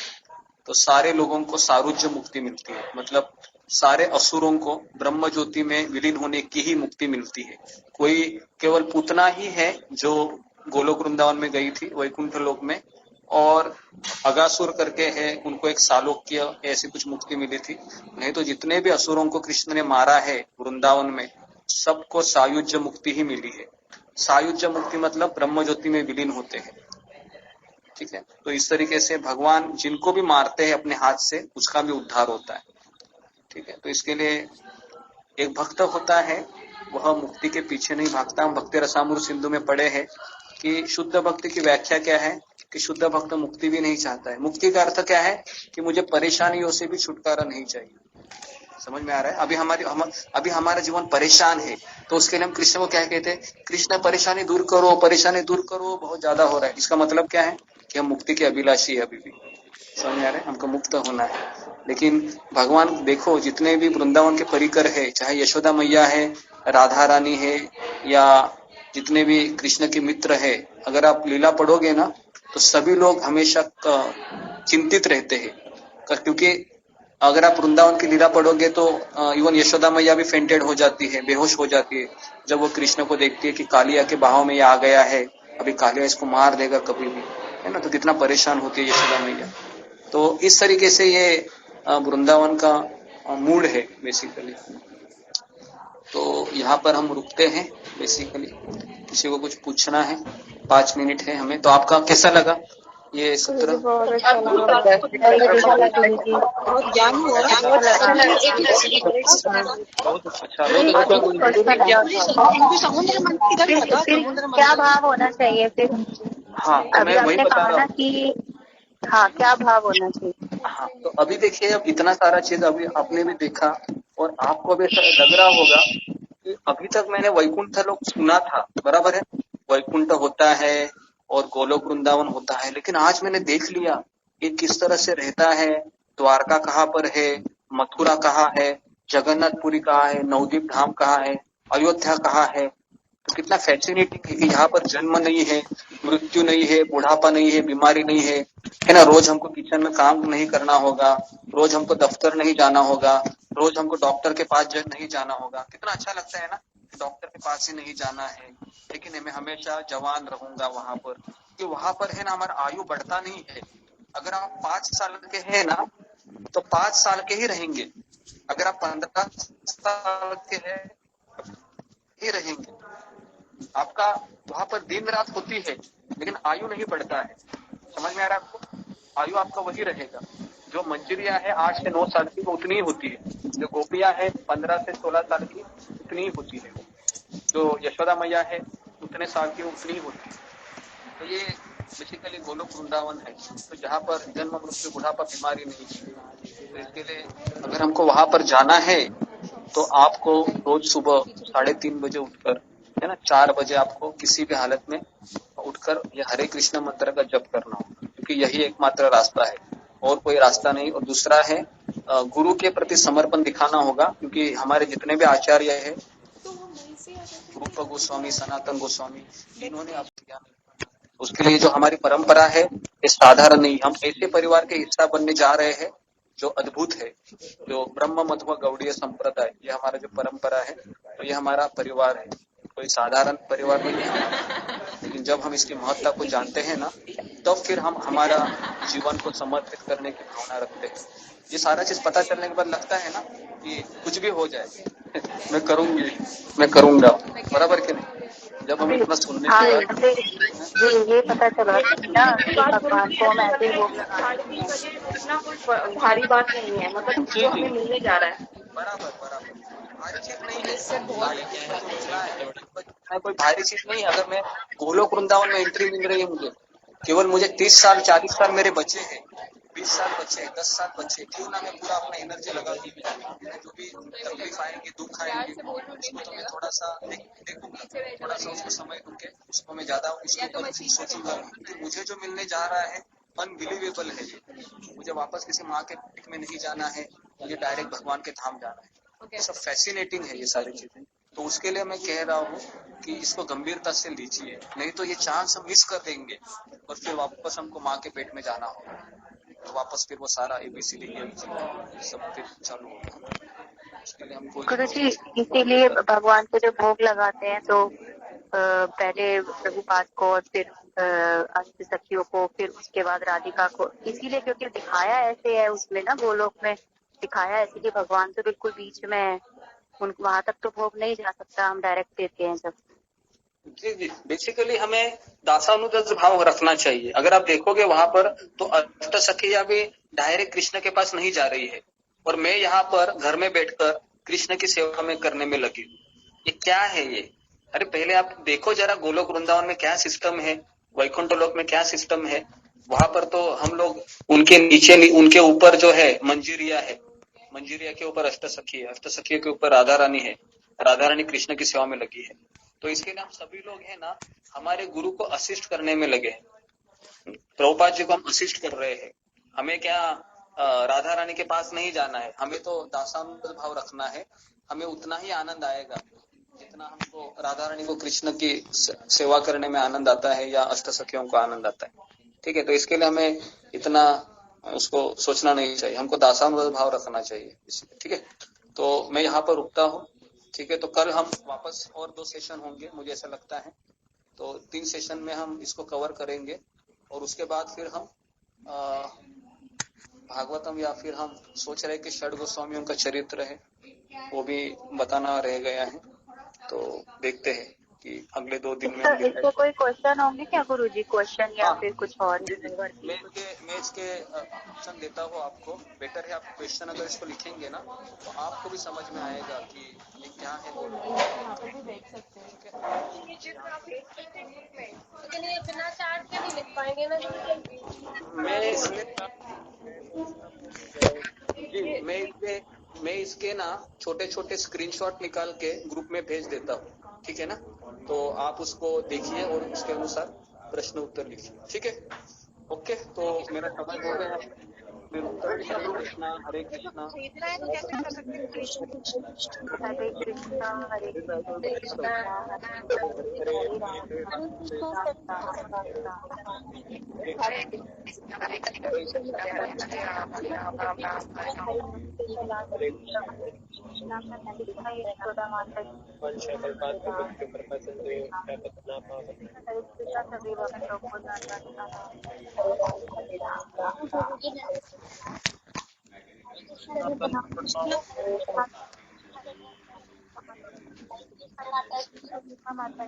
तो सारे लोगों को सारुज्य मुक्ति मिलती है। मतलब सारे असुरों को ब्रह्म ज्योति में विलीन होने की ही मुक्ति मिलती है। कोई केवल पूतना ही है जो गोलोक वृंदावन में गई थी वैकुंठ लोक में, और अगासुर करके है, उनको एक सालोक्य ऐसी कुछ मुक्ति मिली थी। नहीं तो जितने भी असुरों को कृष्ण ने मारा है वृंदावन में, सबको सायुज्य मुक्ति ही मिली है। सायुज्य मुक्ति मतलब ब्रह्म ज्योति में विलीन होते हैं। ठीक है, तो इस तरीके से भगवान जिनको भी मारते हैं अपने हाथ से, उसका भी उद्धार होता है। ठीक है, तो इसके लिए एक भक्त होता है, वह मुक्ति के पीछे नहीं भागता। हम भक्ति रसामृत सिंधु में पढ़े हैं कि शुद्ध भक्ति की व्याख्या क्या है, कि शुद्ध भक्त मुक्ति भी नहीं चाहता है। मुक्ति का अर्थ क्या है, कि मुझे परेशानियों से भी छुटकारा नहीं चाहिए। समझ में आ रहा है? अभी हमारा जीवन परेशान है, तो उसके लिए हम कृष्ण को क्या कहते हैं, कृष्ण परेशानी दूर करो, परेशानी दूर करो, बहुत ज्यादा हो रहा है। इसका मतलब क्या है, कि हम मुक्ति के अभिलाषी है अभी भी। समझ में आ रहा है? हमको मुक्त होना है। लेकिन भगवान देखो, जितने भी वृंदावन के परिकर है, चाहे यशोदा मैया है, राधा रानी है, या जितने भी कृष्ण के मित्र है, अगर आप लीला पढ़ोगे ना, तो सभी लोग हमेशा चिंतित रहते हैं। क्योंकि अगर आप वृंदावन की लीला पढ़ोगे तो इवन यशोदा मैया भी फेंटेड हो जाती है, बेहोश हो जाती है, जब वो कृष्ण को देखती है कि कालिया के बाहों में ये आ गया है, अभी कालिया इसको मार देगा कभी भी, है ना। तो कितना परेशान होती है यशोदा मैया। तो इस तरीके से ये वृंदावन का मूड है बेसिकली। तो यहाँ पर हम रुकते हैं बेसिकली। किसी को कुछ पूछना है? 5 मिनट है हमें। तो आपका कैसा लगा ये सूत्र? ज्ञान हुआ, बहुत अच्छा। क्या भाव होना चाहिए फिर? हाँ, तो मैं वही बता रहा हूँ कि हाँ, क्या भाव होना चाहिए? हाँ, तो अभी देखिए, अब इतना सारा चीज अभी आपने भी देखा, और आपको भी ऐसा लग रहा होगा कि अभी तक मैंने वैकुंठ लोक सुना था, बराबर है, वैकुंठ होता है और गोलोक वृंदावन होता है, लेकिन आज मैंने देख लिया कि किस तरह से रहता है। द्वारका कहाँ पर है, मथुरा कहाँ है, जगन्नाथपुरी कहाँ है, नवदीप धाम कहाँ है, अयोध्या कहाँ है। तो कितना फैसिनेटिंग है कि यहाँ पर जन्म नहीं है, मृत्यु नहीं है, बुढ़ापा नहीं है, बीमारी नहीं है ना। रोज हमको किचन में काम नहीं करना होगा, रोज हमको दफ्तर नहीं जाना होगा, रोज हमको डॉक्टर के पास नहीं जाना होगा। कितना अच्छा लगता है ना, डॉक्टर के पास ही नहीं जाना है, लेकिन मैं हमेशा जवान रहूंगा वहां पर। कि वहां पर है ना, हमारा आयु बढ़ता नहीं है। अगर आप 5 साल के हैं ना, तो 5 साल के ही रहेंगे। अगर आप 15 साल के हैं ही रहेंगे। आपका वहां पर दिन रात होती है, लेकिन आयु नहीं बढ़ता है। समझ में आ रहा है आपको? आयु आपका वही रहेगा। जो मंजरिया है 8 से 9 साल की, वो उतनी ही होती है। जो गोपियां है 15 से 16 साल की, उतनी ही होती है। जो यशोदा मैया है उतने साल की, उतनी ही होती है। तो ये बेसिकली गोलोक वृंदावन है, तो जहाँ पर जन्म मृत्यु बुढ़ापा बीमारी नहीं है। तो इसके लिए अगर हमको वहां पर जाना है, तो आपको रोज सुबह 3:30 बजे उठकर, है ना, 4 बजे आपको किसी भी हालत में उठकर ये हरे कृष्ण मंत्र का जप करना होगा, क्योंकि यही एकमात्र रास्ता है, और कोई रास्ता नहीं। और दूसरा है गुरु के प्रति समर्पण दिखाना होगा, क्योंकि हमारे जितने भी आचार्य है, रूप गोस्वामी, सनातन गोस्वामी, इन्होंने आप किया। उसके लिए जो हमारी परंपरा है ये साधारण नहीं। हम ऐसे परिवार के हिस्सा बनने जा रहे हैं जो अद्भुत है, जो ब्रह्म मध्व गौड़ीय संप्रदाय, ये हमारा जो परंपरा है, तो ये हमारा परिवार है। कोई साधारण परिवार नहीं है, लेकिन जब हम इसकी महत्ता को जानते हैं ना, तो फिर हम हमारा जीवन को समर्पित करने की भावना रखते हैं। ये सारा चीज पता चलने के बाद लगता है ना कि कुछ भी हो जाए मैं करूंगी, मैं करूंगा, बराबर के नहीं। जब हम इतना सुनने के बाद ये पता चला ना कि भगवान को हम ऐसे ही भोग लगाना कोई भारी बात नहीं है। मतलब जो हमें मिलने जा रहा है, बराबर भारी चीज नहीं है, कोई भारी चीज नहीं। अगर मैं गोलोक वृंदावन में एंट्री मिल रही है मुझे, केवल मुझे 30 साल 40 साल मेरे बचे हैं, 20 साल बचे, 10 साल बचे, क्यों ना मैं पूरा अपना एनर्जी लगा दूं, जो भी तकलीफ आएंगी, दुख आएंगे, उसको तो मैं थोड़ा सा देखूंगा, थोड़ा सा उसको समय दूंगे, उसको मैं ज्यादा उसके ऊपर सोचूंगा, क्योंकि मुझे जो मिलने जा रहा है अनबिलीवेबल है। मुझे वापस किसी माँ के पेट में नहीं जाना है, मुझे डायरेक्ट भगवान के धाम जाना है। सब फैसिनेटिंग है ये सारी चीजें। तो उसके लिए मैं कह रहा हूँ कि इसको गंभीरता से लीजिए, नहीं तो ये चांस हम मिस कर देंगे और फिर वापस हमको माँ के पेट में जाना होगा, तो वापस फिर वो सारा ABCD सब फिर चालू होगा। उसके लिए हमको गुरु जी, इसीलिए भगवान को जब भोग लगाते हैं तो पहले प्रभुपाद को और फिर अष्ट सखियों को, फिर उसके बाद राधिका को, इसीलिए क्योंकि दिखाया ऐसे है उसमें ना, गोलोक में दिखाया ऐसे कि भगवान तो बिल्कुल बीच में है, उनको वहां तक तो भोग नहीं जा सकता, हम डायरेक्ट देते हैं जब। जी, बेसिकली हमें दासानुदास भाव रखना चाहिए। अगर आप देखोगे वहां पर तो अष्ट सखिया भी डायरेक्ट कृष्ण के पास नहीं जा रही है, और मैं यहाँ पर घर में बैठकर कृष्ण की सेवा में करने में लगी। ये क्या है ये? अरे पहले आप देखो जरा गोलोक वृंदावन में क्या सिस्टम है, वैकुंठ लोक में क्या सिस्टम है। वहां पर तो हम लोग उनके नीचे, उनके ऊपर जो है मंजीरिया है, मंजीरिया के ऊपर अष्ट सखी है, अष्ट सखी के ऊपर राधा रानी है, राधा रानी कृष्ण की सेवा में लगी है। तो इसके लिए हम सभी लोग है ना, हमारे गुरु को असिस्ट करने में लगे हैं। प्रभुपाद जी को हम असिस्ट कर रहे हैं। हमें क्या राधा रानी के पास नहीं जाना है, हमें तो दासानुदास भाव रखना है। हमें उतना ही आनंद आएगा जितना हमको राधा रानी को कृष्ण की सेवा करने में आनंद आता है या अष्ट सखियों को आनंद आता है। ठीक है, तो इसके लिए हमें इतना उसको सोचना नहीं चाहिए, हमको दासानुदास भाव रखना चाहिए। ठीक है, तो मैं यहाँ पर रुकता हूँ। ठीक है, तो कल हम वापस और 2 सेशन होंगे मुझे ऐसा लगता है, तो 3 सेशन में हम इसको कवर करेंगे, और उसके बाद फिर हम भागवतम, या फिर हम सोच रहे कि षड गोस्वामियों का चरित्र है वो भी बताना रह गया है, तो देखते हैं कि अगले 2 दिन में हम इसके कोई क्वेश्चन होंगे क्या गुरु जी, क्वेश्चन या फिर कुछ और? मैं इसके ऑप्शन देता हूँ आपको। बेटर है आप क्वेश्चन अगर इसको लिखेंगे ना तो आपको भी समझ में आएगा कि ये क्या है। लेकिन ये बिना चार्ट के नहीं लिख पाएंगे ना गुरु जी? मैं इसमें जी मैं इसके ना छोटे छोटे स्क्रीनशॉट निकाल के ग्रुप में भेज देता हूँ। ठीक है ना, तो आप उसको देखिए और उसके अनुसार प्रश्न उत्तर लिखिए। ठीक है, ओके। तो मेरा समय हो गया, फिर उत्तर। हरे कृष्णा हरे कृष्णा। खरीदना है तो कैसे कर सकते हैं कृष्ण कृष्ण हरे कृष्णा हरे कृष्णा हरे राम हरे कृष्ण से हरे कृष्णा हरे कृष्णा हरे कृष्णा यशोदा माता हरे कृष्णा सभी भक्तों को दंडवत प्रणाम। माता